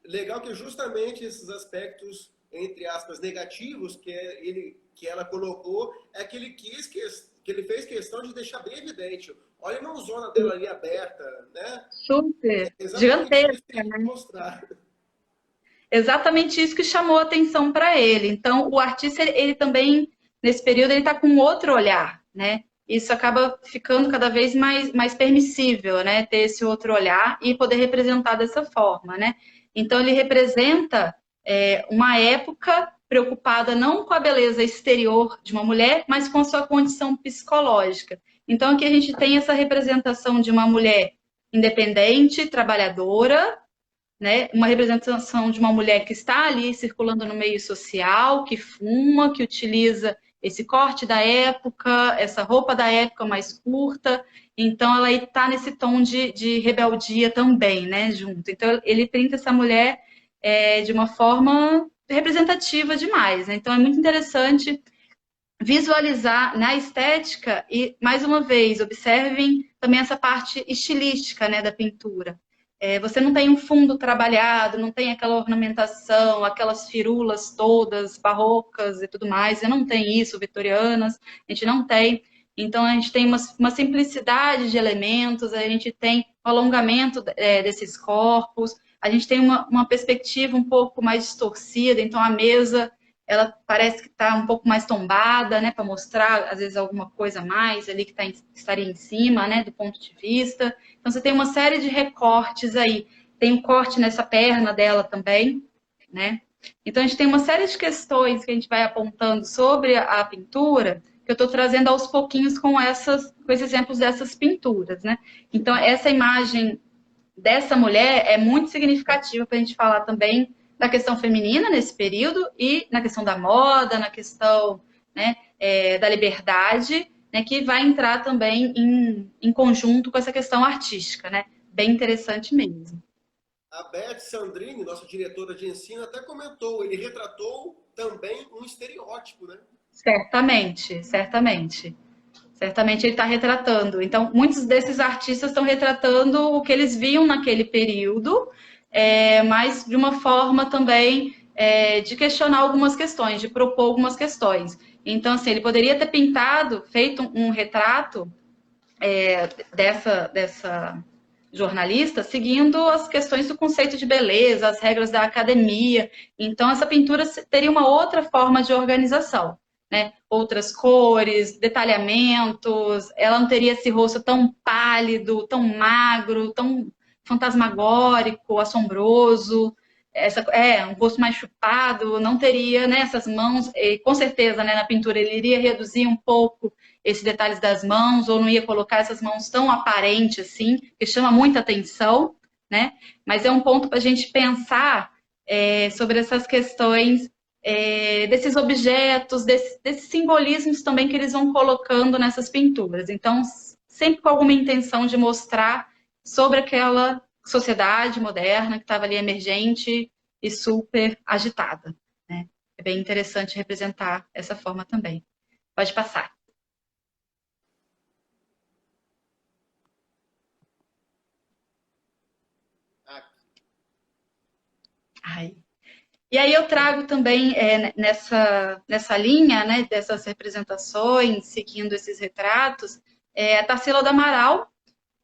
legal que justamente esses aspectos, entre aspas, negativos que ela colocou, é que ele fez questão de deixar bem evidente. Olha a mãozona dela ali aberta, né? É super exatamente isso que gigantesca, ele quer né? mostrar. Exatamente isso que chamou a atenção para ele. Então, o artista, ele também, nesse período, ele está com outro olhar, né? Isso acaba ficando cada vez mais permissível, né? Ter esse outro olhar e poder representar dessa forma, né? Então, ele representa uma época preocupada não com a beleza exterior de uma mulher, mas com a sua condição psicológica. Então, aqui a gente tem essa representação de uma mulher independente, trabalhadora, né? Uma representação de uma mulher que está ali circulando no meio social, que fuma, que utiliza esse corte da época, essa roupa da época mais curta. Então, ela está nesse tom de rebeldia também, né? Junto. Então, ele pinta essa mulher de uma forma representativa demais, né? Então, é muito interessante visualizar na estética e, mais uma vez, observem também essa parte estilística, né, da pintura. Você não tem um fundo trabalhado, não tem aquela ornamentação, aquelas firulas todas barrocas e tudo mais. Você não tem isso, vitorianas, a gente não tem. Então, a gente tem uma simplicidade de elementos, a gente tem um alongamento desses corpos, a gente tem uma perspectiva um pouco mais distorcida, então a mesa ela parece que está um pouco mais tombada, né, para mostrar, às vezes, alguma coisa a mais ali que estaria em cima, né, do ponto de vista. Então, você tem uma série de recortes aí. Tem um corte nessa perna dela também, né? Então, a gente tem uma série de questões que a gente vai apontando sobre a pintura, que eu estou trazendo aos pouquinhos com esses exemplos dessas pinturas, né? Então, essa imagem dessa mulher é muito significativa para a gente falar também da questão feminina nesse período e na questão da moda, na questão, né, da liberdade, né, que vai entrar também em conjunto com essa questão artística, né? Bem interessante mesmo. A Beth Sandrini, nossa diretora de ensino, até comentou, ele retratou também um estereótipo, né? Certamente, certamente. Certamente ele está retratando. Então, muitos desses artistas estão retratando o que eles viam naquele período, mas de uma forma também de questionar algumas questões, de propor algumas questões. Então, assim, ele poderia ter pintado, feito um retrato dessa jornalista, seguindo as questões do conceito de beleza, as regras da academia. Então, essa pintura teria uma outra forma de organização, né? Outras cores, detalhamentos, ela não teria esse rosto tão pálido, tão magro, tão fantasmagórico, assombroso. Um rosto mais chupado, não teria, né, essas mãos, e, com certeza, né, na pintura ele iria reduzir um pouco esses detalhes das mãos, ou não ia colocar essas mãos tão aparentes assim, que chama muita atenção, né? Mas é um ponto para a gente pensar sobre essas questões desses objetos, desses simbolismos também que eles vão colocando nessas pinturas. Então, sempre com alguma intenção de mostrar sobre aquela sociedade moderna que estava ali emergente e super agitada, né? É bem interessante representar essa forma também. Pode passar. Ai. E aí eu trago também nessa linha, né, dessas representações, seguindo esses retratos, a Tarsila do Amaral,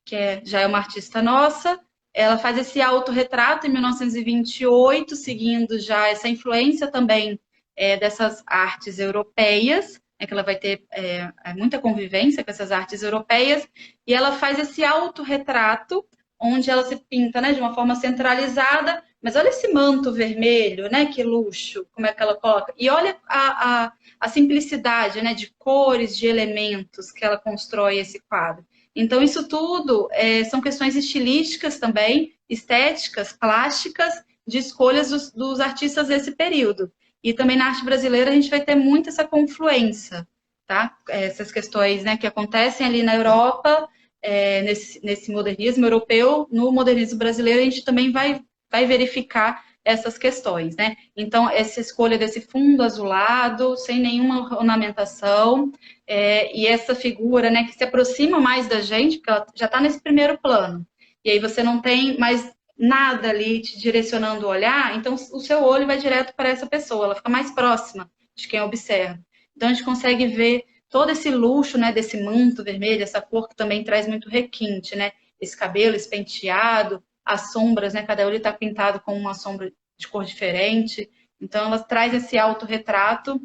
que já é uma artista nossa. Ela faz esse autorretrato em 1928, seguindo já essa influência também dessas artes europeias, que ela vai ter muita convivência com essas artes europeias, e ela faz esse autorretrato, onde ela se pinta, né, de uma forma centralizada, mas olha esse manto vermelho, né, que luxo, como é que ela coloca, e olha a simplicidade, né, de cores, de elementos que ela constrói esse quadro. Então, isso tudo são questões estilísticas também, estéticas, plásticas, de escolhas dos artistas desse período. E também na arte brasileira a gente vai ter muito essa confluência, tá? Essas questões, né, que acontecem ali na Europa, nesse modernismo europeu, no modernismo brasileiro, a gente também vai verificar essas questões, né? Então, essa escolha desse fundo azulado, sem nenhuma ornamentação, e essa figura, né, que se aproxima mais da gente, porque ela já está nesse primeiro plano. E aí você não tem mais nada ali te direcionando o olhar, então o seu olho vai direto para essa pessoa, ela fica mais próxima de quem observa. Então a gente consegue ver todo esse luxo, né, desse manto vermelho, essa cor que também traz muito requinte, né? Esse cabelo, esse penteado, as sombras, né? Cada olho está pintado com uma sombra de cor diferente. Então ela traz esse autorretrato,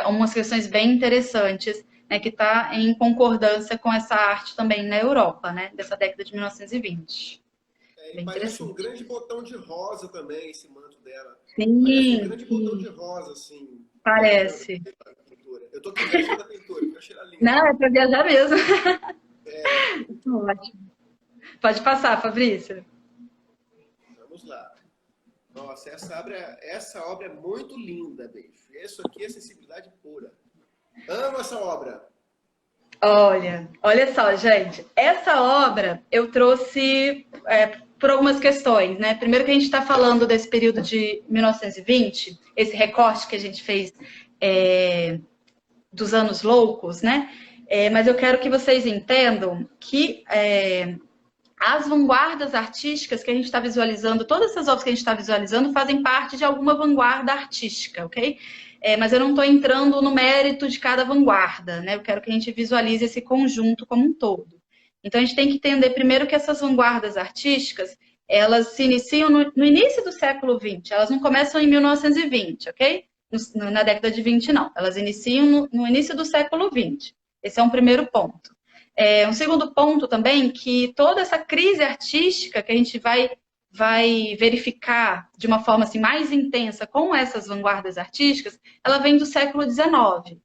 umas questões bem interessantes, né, que está em concordância com essa arte também na Europa, né, dessa década de 1920. E Bem parece um interessante. grande botão de rosa também, esse manto dela. Parece um Sim, grande botão de sim, rosa, assim, viajando parece. pela pintura. Eu tô aqui viajando a pintura, eu achei ela linda. Não, é para viajar mesmo. É, Ótimo. Pode passar, Fabrício. vamos lá. Nossa, essa obra é muito linda, bicho. Isso aqui é sensibilidade pura. Amo essa obra. Olha só, gente. Essa obra eu trouxe por algumas questões, né? Primeiro que a gente está falando desse período de 1920, esse recorte que a gente fez dos anos loucos, né? Mas eu quero que vocês entendam que as vanguardas artísticas que a gente está visualizando, todas essas obras que a gente está visualizando fazem parte de alguma vanguarda artística, ok? Mas eu não estou entrando no mérito de cada vanguarda, né? Eu quero que a gente visualize esse conjunto como um todo. Então a gente tem que entender primeiro que essas vanguardas artísticas, elas se iniciam no início do século XX, elas não começam em 1920, ok? Na década de 20, não. Elas iniciam no início do século XX. Esse é um primeiro ponto. Um segundo ponto também, que toda essa crise artística que a gente vai verificar de uma forma assim, mais intensa com essas vanguardas artísticas, ela vem do século XIX.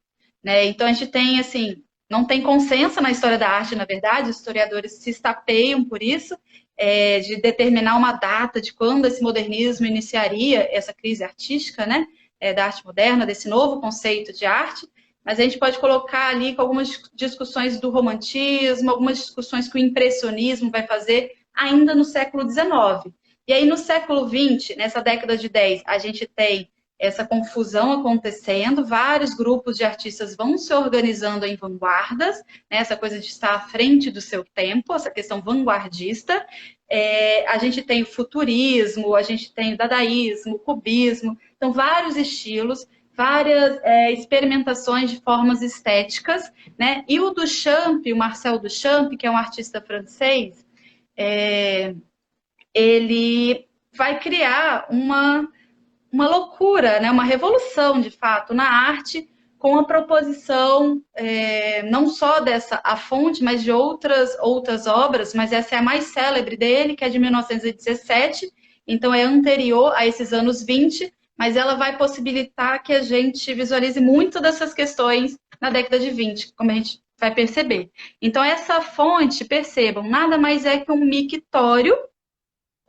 Né? Então a gente tem, assim, não tem consenso na história da arte, na verdade, os historiadores se estapeiam por isso, de determinar uma data de quando esse modernismo iniciaria essa crise artística, né? Da arte moderna, desse novo conceito de arte, mas a gente pode colocar ali com algumas discussões do romantismo, algumas discussões que o impressionismo vai fazer ainda no século XIX. E aí, no século XX, nessa década de 10, a gente tem essa confusão acontecendo, vários grupos de artistas vão se organizando em vanguardas, né, essa coisa de estar à frente do seu tempo, essa questão vanguardista. A gente tem o futurismo, a gente tem o dadaísmo, o cubismo, então vários estilos, várias experimentações de formas estéticas, né? E o Duchamp, o Marcel Duchamp, que é um artista francês, ele vai criar uma loucura, né? Uma revolução, de fato, na arte, com a proposição não só dessa A Fonte, mas de outras obras, mas essa é a mais célebre dele, que é de 1917, então é anterior a esses anos 20, mas ela vai possibilitar que a gente visualize muito dessas questões na década de 20, como a gente vai perceber. Então, essa fonte, percebam, nada mais é que um mictório,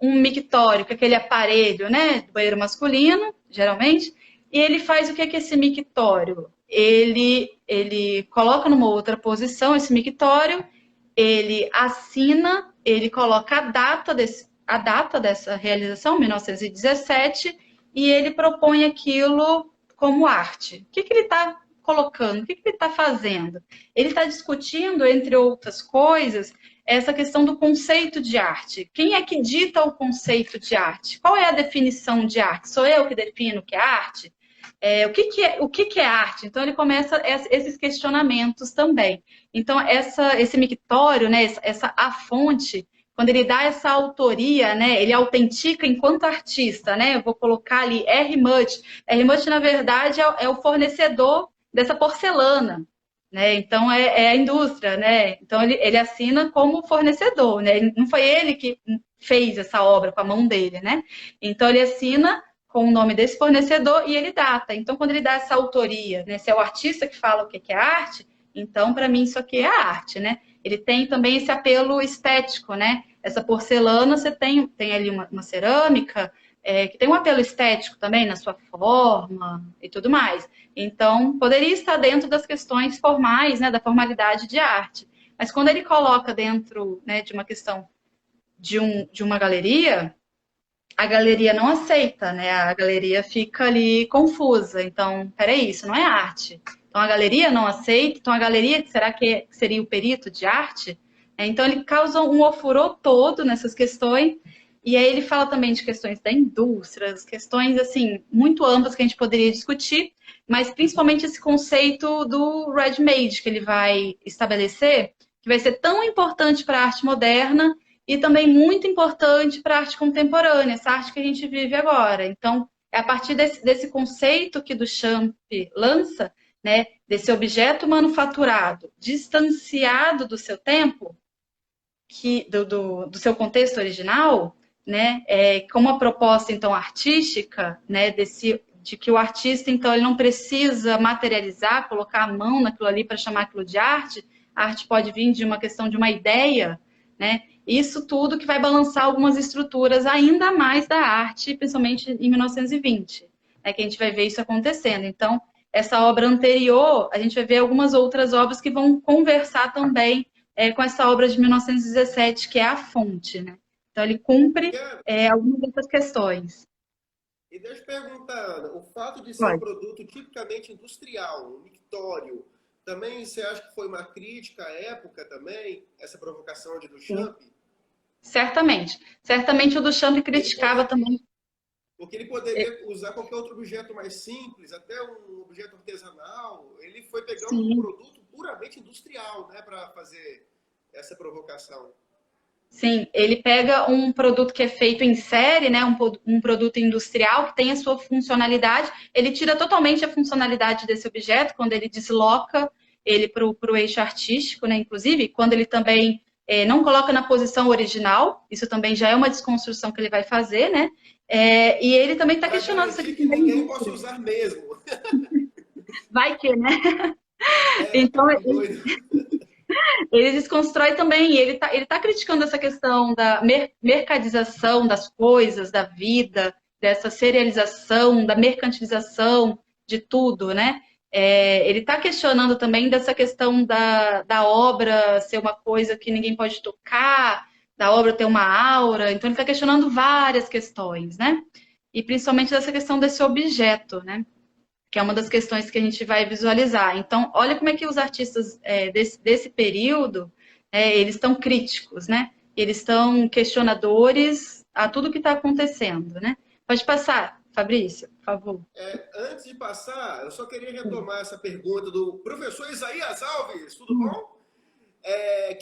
que é aquele aparelho, né, do banheiro masculino, geralmente, e ele faz o que é esse mictório? Ele coloca numa outra posição esse mictório, ele assina, ele coloca a data dessa realização, 1917, e ele propõe aquilo como arte. O que ele está colocando? O que ele está fazendo? Ele está discutindo, entre outras coisas, essa questão do conceito de arte. Quem é que dita o conceito de arte? Qual é a definição de arte? Sou eu que defino o que é arte? O que é arte? Então, ele começa esses questionamentos também. Então, esse mictório, né, a fonte, quando ele dá essa autoria, né, ele autentica enquanto artista, né? Eu vou colocar ali R. Mutt. R. Mutt, na verdade, é o fornecedor dessa porcelana, né? Então é a indústria, né? Então ele assina como fornecedor, né? Não foi ele que fez essa obra com a mão dele, né? Então ele assina com o nome desse fornecedor e ele data. Então quando ele dá essa autoria, né? Se é o artista que fala o que é arte, então para mim isso aqui é arte, né? Ele tem também esse apelo estético, né? Essa porcelana, você tem ali uma cerâmica, que tem um apelo estético também na sua forma e tudo mais. Então, poderia estar dentro das questões formais, né, da formalidade de arte. Mas quando ele coloca dentro, né, de uma questão de uma galeria, a galeria não aceita, né? A galeria fica ali confusa. Então, peraí, isso não é arte. Então, a galeria não aceita. Então, a galeria, será que seria o perito de arte? Então, ele causa um ofurô todo nessas questões. E aí ele fala também de questões da indústria, questões, assim, muito amplas que a gente poderia discutir, mas principalmente esse conceito do ready-made que ele vai estabelecer, que vai ser tão importante para a arte moderna e também muito importante para a arte contemporânea, essa arte que a gente vive agora. Então, é a partir desse conceito que Duchamp lança, né, desse objeto manufaturado, distanciado do seu tempo, do seu contexto original, né, como uma proposta, então, artística, né, de que o artista, então, ele não precisa materializar, colocar a mão naquilo ali para chamar aquilo de arte, a arte pode vir de uma questão de uma ideia, né, isso tudo que vai balançar algumas estruturas ainda mais da arte, principalmente em 1920, né, que a gente vai ver isso acontecendo. Então, essa obra anterior, a gente vai ver algumas outras obras que vão conversar também com essa obra de 1917, que é A Fonte, né? Então, ele cumpre algumas dessas questões. E deixa eu perguntar, Ana, o fato de ser um Pode. produto tipicamente industrial, um mictório, também você acha que foi uma crítica à época também, essa provocação de Sim. Duchamp? Certamente. Certamente o Duchamp criticava também. Porque ele poderia usar qualquer outro objeto mais simples, até um objeto artesanal. Ele foi pegar um Sim. produto puramente industrial, né, para fazer essa provocação. Sim, ele pega um produto que é feito em série, né, um produto industrial que tem a sua funcionalidade, ele tira totalmente a funcionalidade desse objeto quando ele desloca ele para o eixo artístico, né, inclusive, quando ele também não coloca na posição original, isso também já é uma desconstrução que ele vai fazer, né, e ele também está Para questionando essa garantir questão que da ninguém possa indústria. usar mesmo. Vai que, né? É, Então, doido. ele desconstrói também, ele tá criticando essa questão da mercadização das coisas, da vida, dessa serialização, da mercantilização de tudo, né? Ele está questionando também dessa questão da obra ser uma coisa que ninguém pode tocar, da obra ter uma aura, então ele está questionando várias questões, né? E principalmente dessa questão desse objeto, né? Que é uma das questões que a gente vai visualizar. Então, olha como é que os artistas desse período, eles estão críticos, né? Eles estão questionadores a tudo que está acontecendo, né? Pode passar, Fabrício, por favor. Antes de passar, eu só queria retomar essa pergunta do professor Isaías Alves, tudo bom?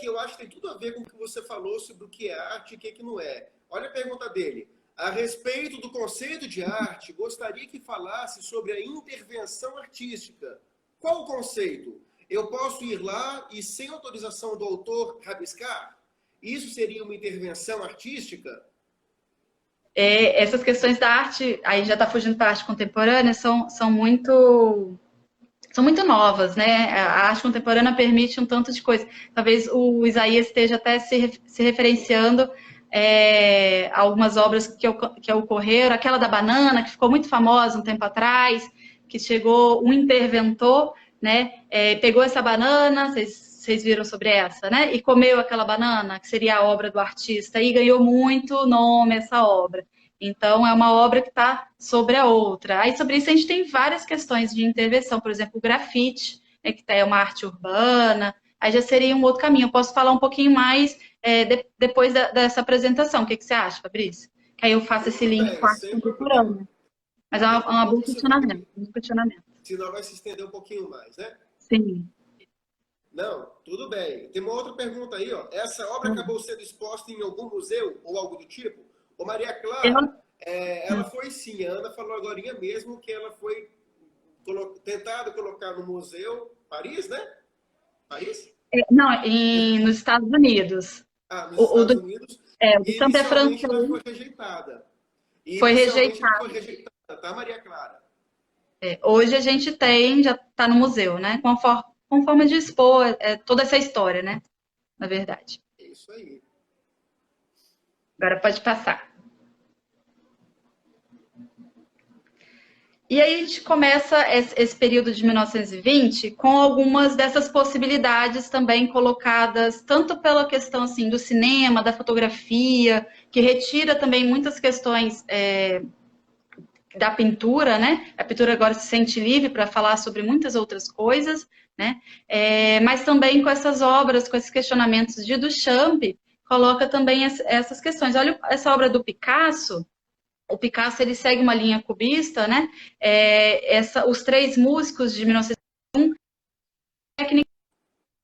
Que eu acho que tem tudo a ver com o que você falou sobre o que é arte e o que não é. Olha a pergunta dele. A respeito do conceito de arte, gostaria que falasse sobre a intervenção artística. Qual o conceito? Eu posso ir lá e, sem autorização do autor, rabiscar? Isso seria uma intervenção artística? Essas questões da arte, aí já está fugindo para a arte contemporânea, são muito novas, né? A arte contemporânea permite um tanto de coisa. Talvez o Isaías esteja até se referenciando a algumas obras que ocorreram, aquela da banana, que ficou muito famosa um tempo atrás, que chegou um interventor, né? Pegou essa banana, vocês viram sobre essa, né? E comeu aquela banana, que seria a obra do artista, e ganhou muito nome essa obra. Então, é uma obra que está sobre a outra. Aí, sobre isso, a gente tem várias questões de intervenção. Por exemplo, o grafite, né, que é uma arte urbana. Aí já seria um outro caminho. Eu posso falar um pouquinho mais depois dessa apresentação. O que você acha, Fabrício? Que aí eu faço esse Tudo link com bem, a arte sem problema. contemporânea. Mas é Até uma porque boa você vai questionamento. Um questionamento. senão vai se estender um pouquinho mais, né? Sim. Não, tudo bem. Tem uma outra pergunta aí, ó. Essa obra acabou sendo exposta em algum museu ou algo do tipo? Ô Maria Eu, Clara, ela foi sim. A Ana falou agora mesmo que ela foi tentada colocar no museu Paris, né? Paris? não, nos Estados Unidos. Nos O Estados do, Unidos. o do E Trump é inicialmente ela francês. foi rejeitada. E Foi inicialmente ela rejeitado. foi rejeitada, tá, Maria Clara? Hoje a gente tem, já está no museu, né? Com forma de expor toda essa história, né? Na verdade. É isso aí. Agora pode passar. E aí a gente começa esse período de 1920 com algumas dessas possibilidades também colocadas, tanto pela questão assim, do cinema, da fotografia, que retira também muitas questões da pintura, né? A pintura agora se sente livre para falar sobre muitas outras coisas, né? Mas também com essas obras, com esses questionamentos de Duchamp, coloca também essas questões. Olha essa obra do Picasso. O Picasso ele segue uma linha cubista, né? Os três músicos de 1901, técnica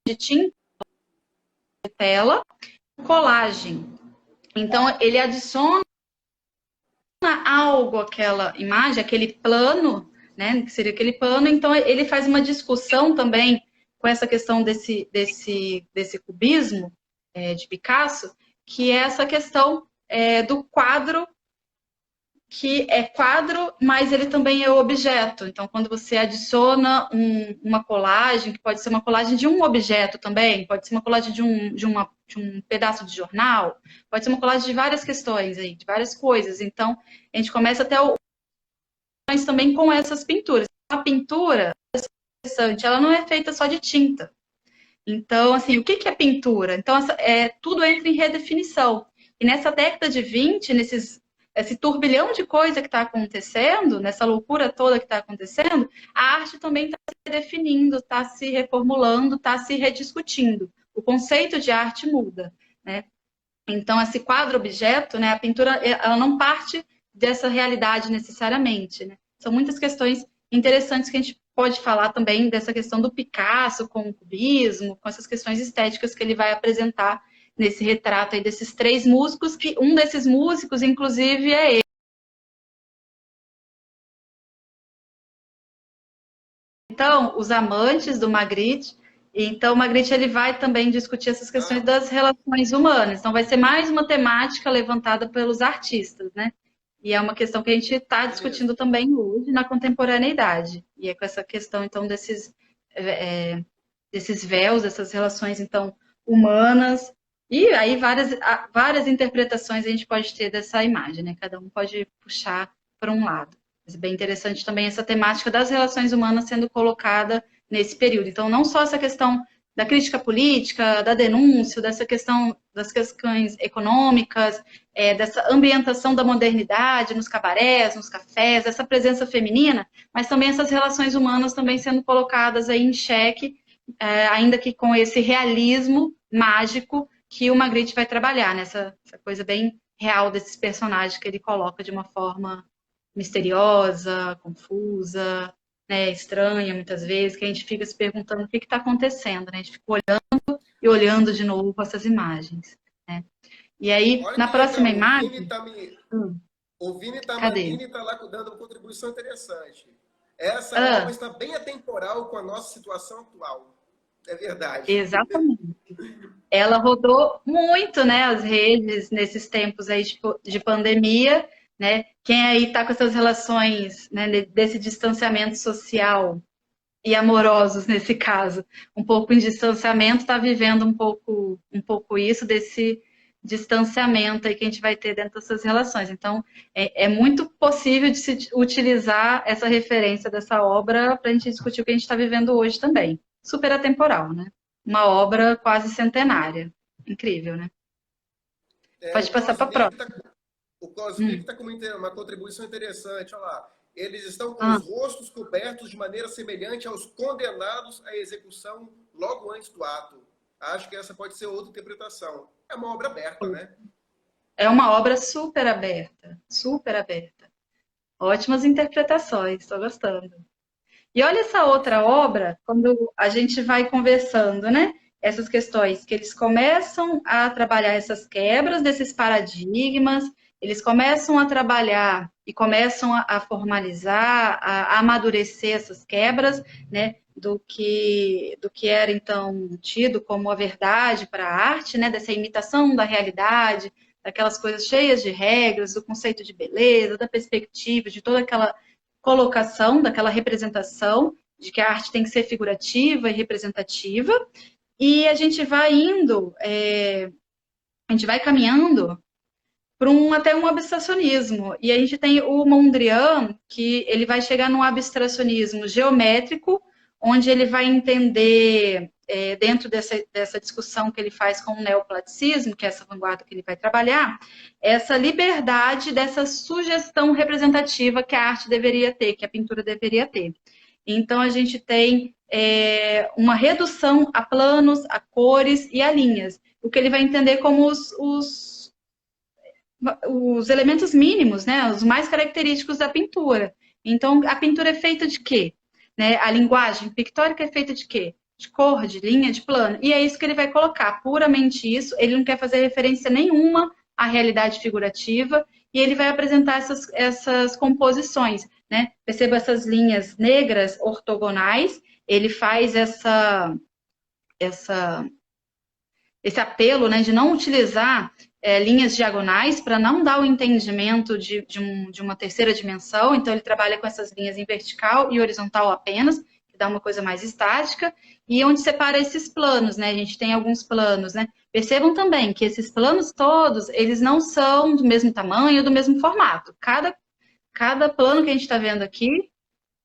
de tinta, tela, colagem. Então ele adiciona algo àquela imagem, aquele plano, né? Que seria aquele plano. Então ele faz uma discussão também com essa questão desse cubismo de Picasso, que é essa questão do quadro, que é quadro, mas ele também é objeto. Então, quando você adiciona uma colagem, que pode ser uma colagem de um objeto também, pode ser uma colagem de um pedaço de jornal, pode ser uma colagem de várias questões aí, de várias coisas. Então, a gente começa até mas também com essas pinturas. A pintura, é interessante, ela não é feita só de tinta. Então, assim, o que é pintura? Então, tudo entra em redefinição. E nessa década de 20, esse turbilhão de coisa que está acontecendo, nessa loucura toda que está acontecendo, a arte também está se redefinindo, está se reformulando, está se rediscutindo. O conceito de arte muda, né? Então, esse quadro-objeto, né, a pintura, ela não parte dessa realidade necessariamente, né? São muitas questões interessantes que a gente pode falar também dessa questão do Picasso com o cubismo, com essas questões estéticas que ele vai apresentar nesse retrato aí desses três músicos, que um desses músicos, inclusive, é ele. Então, os amantes do Magritte. Então, o Magritte ele vai também discutir essas questões das relações humanas. Então, vai ser mais uma temática levantada pelos artistas, né? E é uma questão que a gente está discutindo também hoje na contemporaneidade. E é com essa questão, então, desses véus, dessas relações, então, humanas. E aí várias interpretações a gente pode ter dessa imagem, né? Cada um pode puxar para um lado. Mas é bem interessante também essa temática das relações humanas sendo colocada nesse período. Então, não só essa questão da crítica política, da denúncia, dessa questão das questões econômicas, dessa ambientação da modernidade nos cabarés, nos cafés, essa presença feminina, mas também essas relações humanas também sendo colocadas aí em xeque, ainda que com esse realismo mágico que o Magritte vai trabalhar, nessa essa coisa bem real desses personagens que ele coloca de uma forma misteriosa, confusa, né, estranha muitas vezes, que a gente fica se perguntando o que está acontecendo, né? A gente fica olhando e olhando de novo essas imagens, né? E aí, Olha na que próxima legal, imagem... O Vini Cadê? Tamanini está lá dando uma contribuição interessante. Essa obra Ah, está bem atemporal com a nossa situação atual. É verdade. exatamente. Ela rodou muito, né, as redes nesses tempos aí de pandemia, né? Quem aí está com essas relações, né, desse distanciamento social e amorosos nesse caso, um pouco em distanciamento, está vivendo um pouco isso desse distanciamento aí que a gente vai ter dentro dessas relações. Então, é muito possível de se utilizar essa referência dessa obra para a gente discutir o que a gente está vivendo hoje também. Super atemporal, né? Uma obra quase centenária. Incrível, né? É, Pode passar para a próxima. o Klaus Vig Hum. está com uma contribuição interessante. Olha lá. Eles estão com Ah, os rostos cobertos de maneira semelhante aos condenados à execução logo antes do ato. Acho que essa pode ser outra interpretação. É uma obra aberta, né? é uma obra super aberta, super aberta. Ótimas interpretações, estou gostando. E olha essa outra obra, quando a gente vai conversando, né? Essas questões, que eles começam a trabalhar essas quebras desses paradigmas, eles começam a trabalhar e começam a formalizar, a amadurecer essas quebras, né? Do que era então tido como a verdade para a arte, né? Dessa imitação da realidade, daquelas coisas cheias de regras, do conceito de beleza, da perspectiva, de toda aquela colocação, daquela representação, de que a arte tem que ser figurativa e representativa, e a gente vai indo, a gente vai caminhando até um abstracionismo. E a gente tem o Mondrian, que ele vai chegar num abstracionismo geométrico, onde ele vai entender, dentro dessa discussão que ele faz com o neoplasticismo, que é essa vanguarda que ele vai trabalhar, essa liberdade dessa sugestão representativa que a arte deveria ter, que a pintura deveria ter. Então, a gente tem uma redução a planos, a cores e a linhas, o que ele vai entender como os elementos mínimos, né, os mais característicos da pintura. Então, a pintura é feita de quê? Né? A linguagem pictórica é feita de quê? De cor, de linha, de plano. E é isso que ele vai colocar, puramente isso. Ele não quer fazer referência nenhuma à realidade figurativa e ele vai apresentar essas composições. Né? Perceba essas linhas negras ortogonais, ele faz esse apelo, né, de não utilizar linhas diagonais para não dar o entendimento de uma terceira dimensão. Então, ele trabalha com essas linhas em vertical e horizontal apenas, que dá uma coisa mais estática. E onde separa esses planos, né? A gente tem alguns planos, né? Percebam também que esses planos todos, eles não são do mesmo tamanho, do mesmo formato. Cada plano que a gente está vendo aqui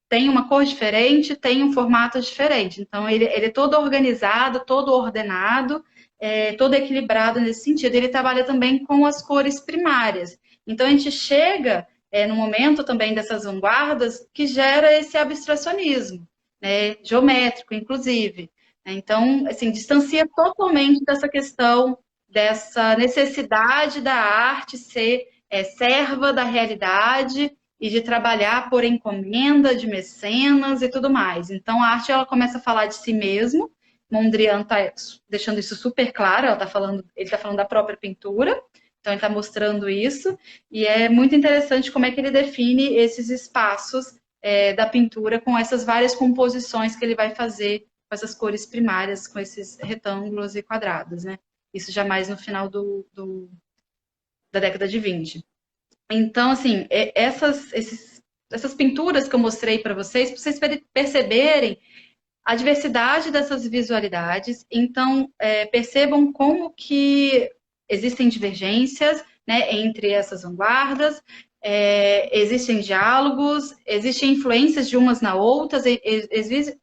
tem uma cor diferente, tem um formato diferente. Então, ele é todo organizado, todo ordenado, todo equilibrado nesse sentido. Ele trabalha também com as cores primárias. Então, a gente chega no momento também dessas vanguardas que gera esse abstracionismo, né, geométrico, inclusive. Então, assim, distancia totalmente dessa questão, dessa necessidade da arte ser serva da realidade e de trabalhar por encomenda de mecenas e tudo mais. Então, a arte ela começa a falar de si mesmo. Mondrian está deixando isso super claro, ele está falando da própria pintura, então ele está mostrando isso, e é muito interessante como é que ele define esses espaços da pintura com essas várias composições que ele vai fazer com essas cores primárias, com esses retângulos e quadrados, né? Isso já mais no final da década de 20. Então, assim, essas pinturas que eu mostrei para vocês perceberem a diversidade dessas visualidades. Então, percebam como que existem divergências, né, entre essas vanguardas, existem diálogos, existem influências de umas na outras, e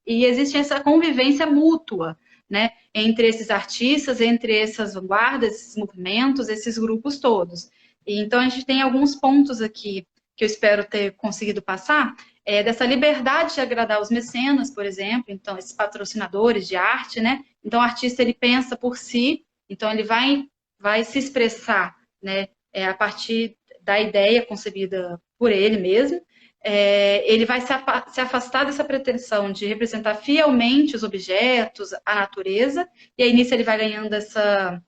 existe essa convivência mútua, né, entre esses artistas, entre essas vanguardas, esses movimentos, esses grupos todos. E, então, a gente tem alguns pontos aqui que eu espero ter conseguido passar, dessa liberdade de agradar os mecenas, por exemplo, então, esses patrocinadores de arte, né? Então, o artista, ele pensa por si, então, ele vai se expressar, né, a partir da ideia concebida por ele mesmo, ele vai se afastar dessa pretensão de representar fielmente os objetos, a natureza, e aí nisso ele vai ganhando essa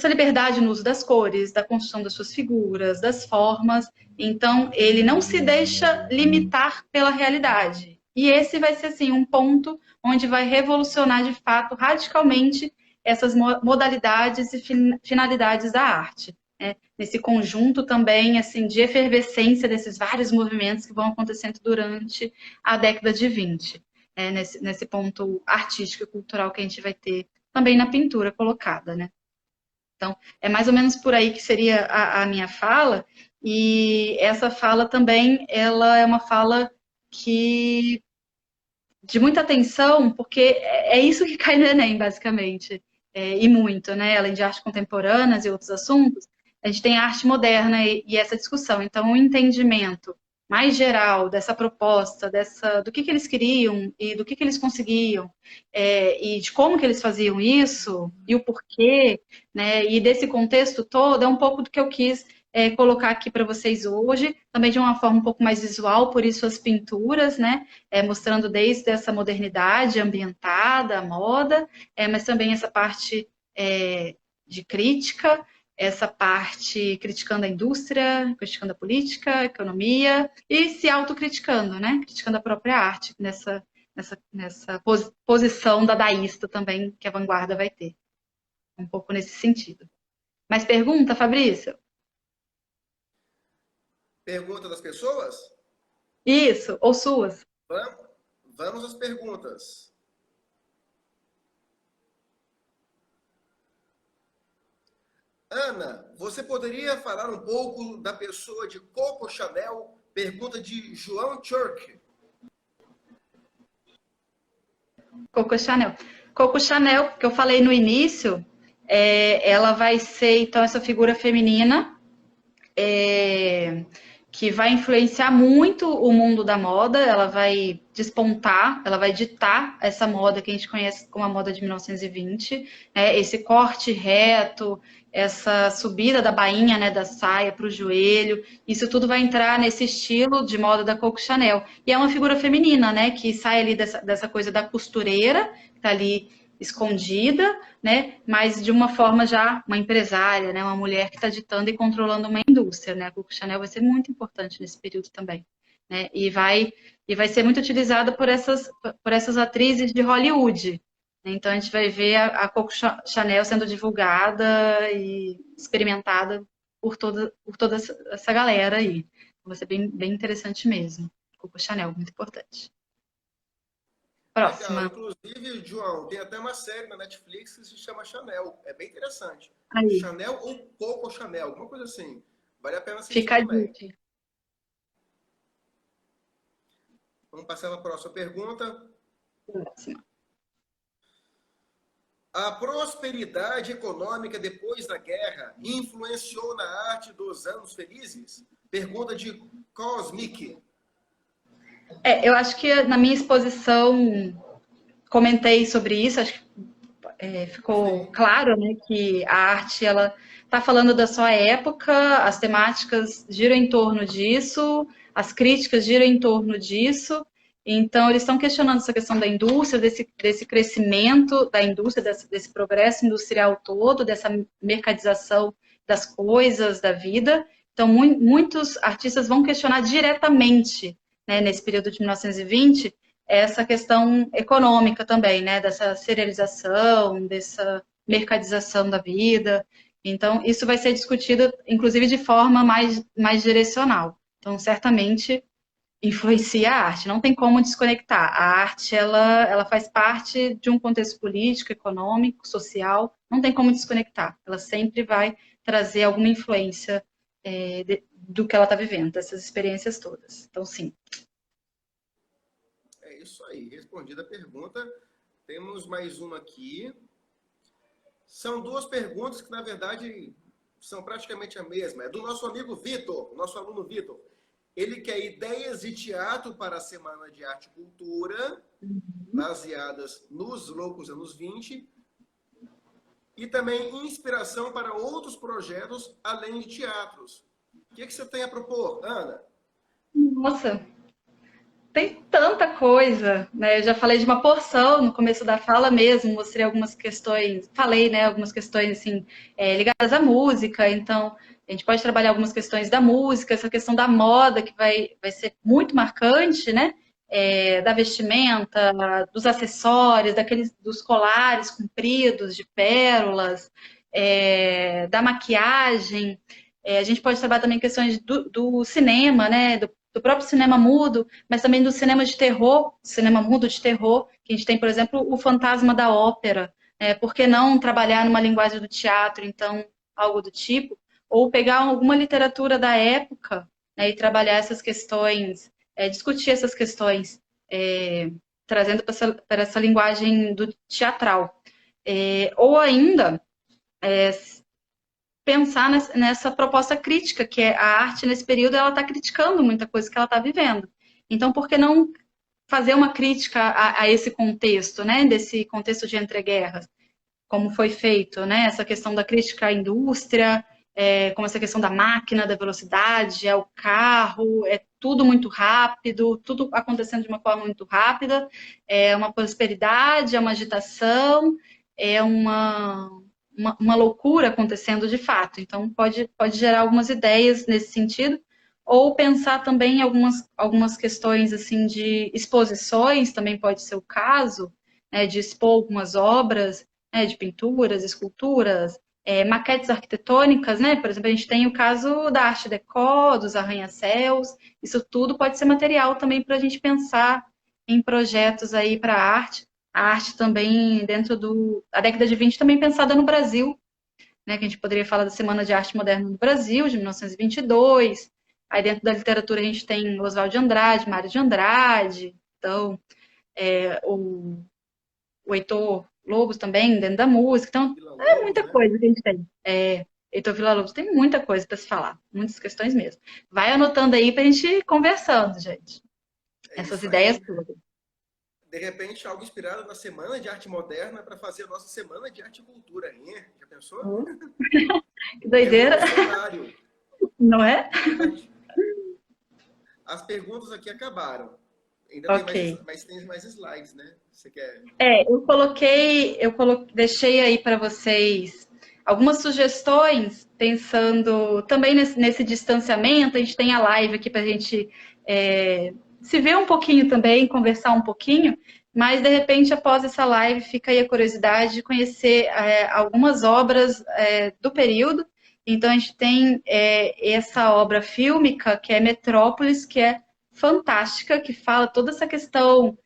liberdade no uso das cores, da construção das suas figuras, das formas. Então, ele não se deixa limitar pela realidade. E esse vai ser, assim, um ponto onde vai revolucionar, de fato, radicalmente essas modalidades e finalidades da arte. Né? Nesse conjunto também, assim, de efervescência desses vários movimentos que vão acontecendo durante a década de 20. Nesse ponto artístico e cultural que a gente vai ter também na pintura colocada, né? Então, é mais ou menos por aí que seria a minha fala, e essa fala também, ela é uma fala que de muita atenção, porque é isso que cai no Enem, basicamente, e muito, né? Além de arte contemporânea e outros assuntos, a gente tem a arte moderna e essa discussão. Então, o entendimento mais geral dessa proposta, do que eles queriam e do que eles conseguiam, e de como que eles faziam isso, e o porquê, né? E desse contexto todo, é um pouco do que eu quis colocar aqui para vocês hoje, também de uma forma um pouco mais visual, por isso as pinturas, né? Mostrando desde essa modernidade ambientada, a moda, mas também essa parte de crítica, essa parte criticando a indústria, criticando a política, a economia e se autocriticando, né? Criticando a própria arte nessa posição dadaísta também que a vanguarda vai ter. Um pouco nesse sentido. Mais pergunta, Fabrício? Pergunta das pessoas? Isso, ou suas. Vamos às perguntas. Ana, você poderia falar um pouco da pessoa de Coco Chanel? Pergunta de João Church. Coco Chanel. Coco Chanel, que eu falei no início, ela vai ser, então, essa figura feminina é, que vai influenciar muito o mundo da moda, ela vai despontar, ela vai ditar essa moda que a gente conhece como a moda de 1920, né? Esse corte reto, essa subida da bainha, né, da saia para o joelho, isso tudo vai entrar nesse estilo de moda da Coco Chanel. E é uma figura feminina, né, que sai ali dessa coisa da costureira, que está ali escondida, né? Mas de uma forma já uma empresária, né? Uma mulher que está ditando e controlando uma indústria, né? A Coco Chanel vai ser muito importante nesse período também, né? E vai ser muito utilizada por essas atrizes de Hollywood. Então a gente vai ver a Coco Chanel sendo divulgada e experimentada por toda essa galera aí. Vai ser bem, bem interessante mesmo. Coco Chanel, muito importante. Legal. Próxima. Inclusive, João, tem até uma série na Netflix que se chama Chanel. É bem interessante. Aí, Chanel ou Coco Chanel, alguma coisa assim. Vale a pena assistir fica a também. dica. Vamos passar para a próxima pergunta. Próxima. A prosperidade econômica depois da guerra influenciou na arte dos anos felizes? Pergunta de Cosmic. Eu acho que na minha exposição comentei sobre isso, acho que ficou Sim. claro, né, que a arte ela está falando da sua época, as temáticas giram em torno disso, as críticas giram em torno disso. Então, eles estão questionando essa questão da indústria, desse crescimento da indústria, desse progresso industrial todo, dessa mercadização das coisas, da vida. Então, muitos artistas vão questionar diretamente, né, nesse período de 1920, essa questão econômica também, né? Dessa serialização, dessa mercadização da vida. Então, isso vai ser discutido, inclusive, de forma mais direcional. Então, certamente influencia a arte. Não tem como desconectar. A arte, ela faz parte de um contexto político, econômico, social. Não tem como desconectar. Ela sempre vai trazer alguma influência do que ela está vivendo, dessas experiências todas. Então, sim. É isso aí. Respondida a pergunta. Temos mais uma aqui. São duas perguntas que, na verdade, são praticamente a mesma. É do nosso amigo Vitor, nosso aluno Vitor. Ele quer ideias de teatro para a Semana de Arte e Cultura, baseadas nos loucos anos 20, e também inspiração para outros projetos além de teatros. O que você tem a propor, Ana? Nossa, tem tanta coisa, né? Eu já falei de uma porção no começo da fala mesmo, mostrei algumas questões, falei, né, algumas questões assim, ligadas à música, então a gente pode trabalhar algumas questões da música, essa questão da moda que vai ser muito marcante, né? Da vestimenta, dos acessórios, dos colares compridos de pérolas, da maquiagem. A gente pode trabalhar também questões do cinema, né? Do próprio cinema mudo, mas também do cinema de terror, cinema mudo de terror, que a gente tem, por exemplo, o fantasma da ópera. Por que não trabalhar numa linguagem do teatro, então, algo do tipo? Ou pegar alguma literatura da época, né, e trabalhar essas questões, discutir essas questões, trazendo para essa linguagem do teatral. Ou ainda, pensar nessa proposta crítica, que é a arte nesse período, ela está criticando muita coisa que ela está vivendo. Então, por que não fazer uma crítica a esse contexto, né? Desse contexto de entreguerras, como foi feito, né? Essa questão da crítica à indústria, como essa questão da máquina, da velocidade, o carro, é tudo muito rápido, tudo acontecendo de uma forma muito rápida, é uma prosperidade, é uma agitação, é uma loucura acontecendo de fato. Então, pode gerar algumas ideias nesse sentido, ou pensar também em algumas questões assim de exposições, também pode ser o caso, né, de expor algumas obras, né, de pinturas, esculturas, maquetes arquitetônicas, né? Por exemplo, a gente tem o caso da Arte Deco, dos arranha-céus, isso tudo pode ser material também para a gente pensar em projetos aí para a arte também dentro a década de 20 também pensada no Brasil, né, que a gente poderia falar da Semana de Arte Moderna no Brasil, de 1922. Aí dentro da literatura a gente tem Oswald de Andrade, Mário de Andrade, então o Heitor Lobos também, dentro da música. Então, Vila é Lobos, muita né? coisa que a gente tem. Heitor Villa-Lobos tem muita coisa para se falar, muitas questões mesmo. Vai anotando aí para a gente ir conversando, gente. É Essas isso ideias aí. todas. De repente, algo inspirado na Semana de Arte Moderna para fazer a nossa Semana de Arte e Cultura, hein? Já pensou? Que doideira, Revolucionário. não é? As perguntas aqui acabaram. Ainda tem mais, Ok. mas tem mais slides, né? Você quer? Deixei aí para vocês algumas sugestões, pensando também nesse distanciamento. A gente tem a live aqui para a gente se ver um pouquinho também, conversar um pouquinho, mas de repente, após essa live, fica aí a curiosidade de conhecer algumas obras do período. Então, a gente tem essa obra fílmica, que é Metrópolis, que é fantástica, que fala toda essa questão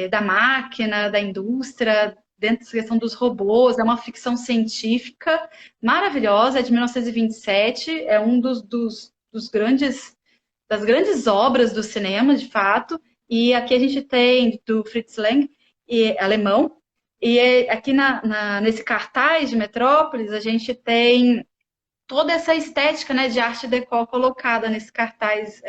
da máquina, da indústria, dentro dessa questão dos robôs, é uma ficção científica maravilhosa, é de 1927, é um dos grandes, das grandes obras do cinema, de fato, e aqui a gente tem do Fritz Lang, alemão, e aqui nesse cartaz de Metrópolis a gente tem toda essa estética, né, de arte deco colocada nesse cartaz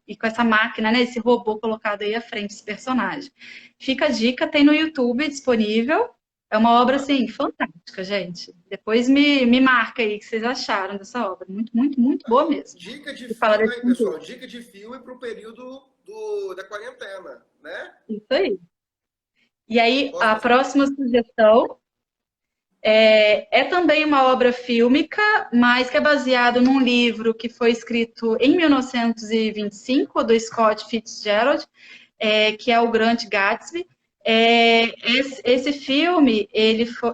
e com essa máquina, né, esse robô colocado aí à frente desse personagem. Fica a dica, tem no YouTube disponível. É uma obra, Opa! assim, fantástica, gente. Depois me marca aí o que vocês acharam dessa obra. Muito, muito, muito boa Aí, mesmo. dica de E fala filme desse aí, pessoal. conteúdo. Dica de filme para o período da quarentena, né? Isso aí. E aí, a Posso... próxima sugestão é também uma obra fílmica, mas que é baseado num livro que foi escrito em 1925, do Scott Fitzgerald, que é o Grande Gatsby. Esse filme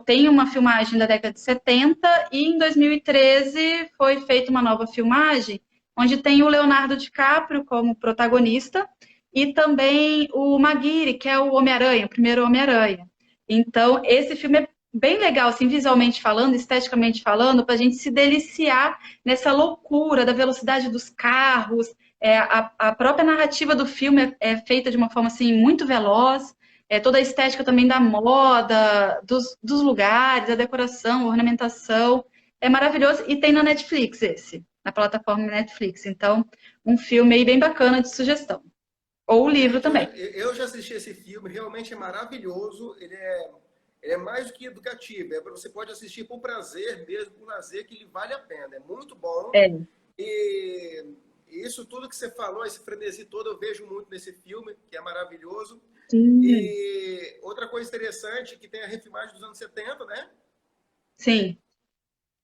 tem uma filmagem da década de 70 e em 2013 foi feita uma nova filmagem, onde tem o Leonardo DiCaprio como protagonista e também o Maguire, que é o Homem-Aranha, o primeiro Homem-Aranha. Então, esse filme é bem legal, assim, visualmente falando, esteticamente falando, para a gente se deliciar nessa loucura da velocidade dos carros. A própria narrativa do filme é feita de uma forma assim muito veloz. Toda a estética também da moda, dos lugares, a decoração, a ornamentação. É maravilhoso. E tem na Netflix esse, na plataforma Netflix. Então, um filme aí bem bacana de sugestão. Ou o livro Gente, também. eu já assisti esse filme, realmente é maravilhoso. Ele é mais do que educativo. Você pode assistir por prazer mesmo, por lazer, que ele vale a pena. É muito bom. É. E isso tudo que você falou, esse frenesi todo, eu vejo muito nesse filme, que é maravilhoso. Sim, E outra coisa interessante, que tem a refilmagem dos anos 70, né? sim.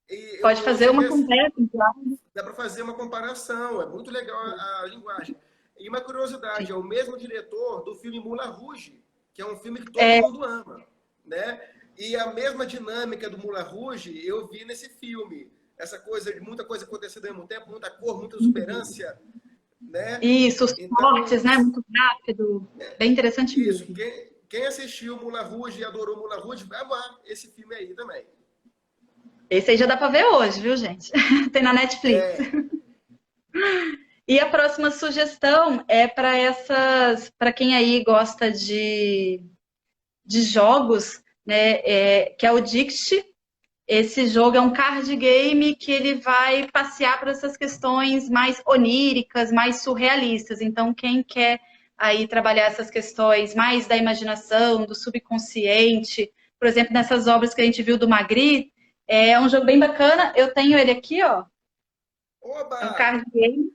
E Pode eu fazer uma cheguei a, conversa, claro. dá para fazer uma comparação, é muito legal a linguagem. E uma curiosidade, Sim. é o mesmo diretor do filme Moulin Rouge, que é um filme que todo É, mundo ama, né? E a mesma dinâmica do Moulin Rouge eu vi nesse filme. Essa coisa de muita coisa acontecendo ao mesmo tempo, muita cor, muita exuberância, né? isso, os cortes, Então, né? Muito rápido. Bem interessante isso, mesmo. quem assistiu Moulin Rouge e adorou Moulin Rouge, vai amar esse filme aí também. Esse aí já dá para ver hoje, viu, gente? Tem na Netflix. É, E a próxima sugestão é para quem aí gosta de jogos, né? Que é o Dixit. Esse jogo é um card game que ele vai passear por essas questões mais oníricas, mais surrealistas. Então, quem quer aí trabalhar essas questões mais da imaginação, do subconsciente, por exemplo, nessas obras que a gente viu do Magritte, é um jogo bem bacana. Eu tenho ele aqui, ó. É um oba! card game.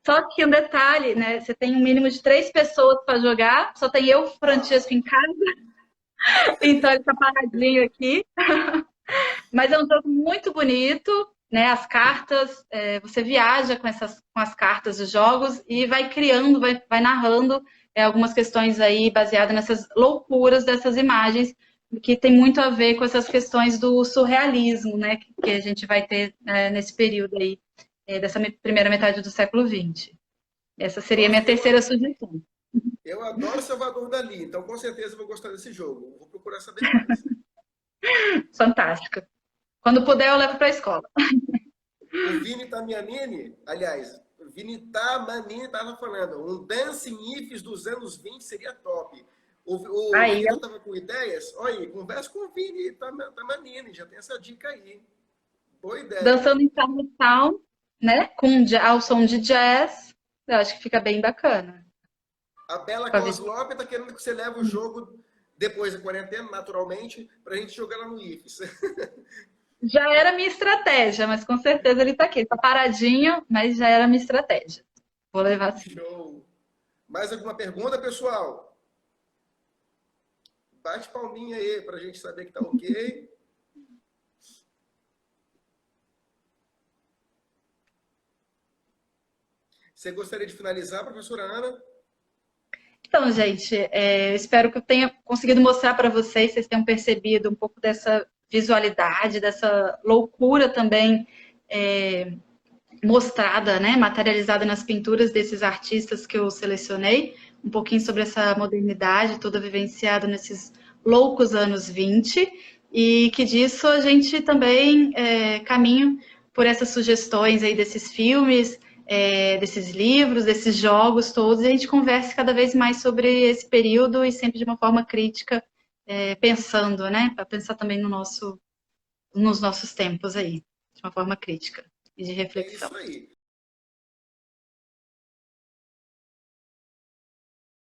Só que um detalhe, né? Você tem um mínimo de 3 pessoas para jogar. Só tem eu, Francesco, Uau! em casa. Então ele está paradinho aqui. Mas é um jogo muito bonito, né? As cartas, você viaja com as cartas dos jogos e vai criando, vai narrando algumas questões aí baseadas nessas loucuras dessas imagens, que tem muito a ver com essas questões do surrealismo, né? Que a gente vai ter nesse período aí, dessa primeira metade do século XX. Essa seria a Nossa, minha terceira sugestão. eu adoro Salvador Dali, então com certeza eu vou gostar desse jogo. Vou procurar saber mais. Fantástica. Quando puder, eu levo para a escola. O Vini Tamianini, aliás, o Vini Tamanini estava falando, um Dancing Ifs dos anos 20 seria top. O Aí, Vitor estava com ideias? Olha aí, conversa com o Vini Tamanini, já tem essa dica aí. Boa ideia. dançando em Chinatown, né? Ao som de jazz, eu acho que fica bem bacana. A Bela Com a vis- Coslope está querendo que você leve o jogo depois da quarentena, naturalmente, para a gente jogar lá no Ifs. Já era minha estratégia, mas com certeza ele tá aqui. Tá paradinho, mas já era minha estratégia. Vou levar sim. Show. Mais alguma pergunta, pessoal? Bate palminha aí para a gente saber que tá ok. Você gostaria de finalizar, professora Ana? Então, gente, eu espero que eu tenha conseguido mostrar para vocês, vocês tenham percebido um pouco dessa visualidade, dessa loucura também mostrada, né, materializada nas pinturas desses artistas que eu selecionei, um pouquinho sobre essa modernidade toda vivenciada nesses loucos anos 20, e que disso a gente também caminha por essas sugestões aí desses filmes, desses livros, desses jogos todos, e a gente converse cada vez mais sobre esse período e sempre de uma forma crítica, pensando, né, para pensar também nos nossos tempos aí, de uma forma crítica e de É reflexão. isso aí.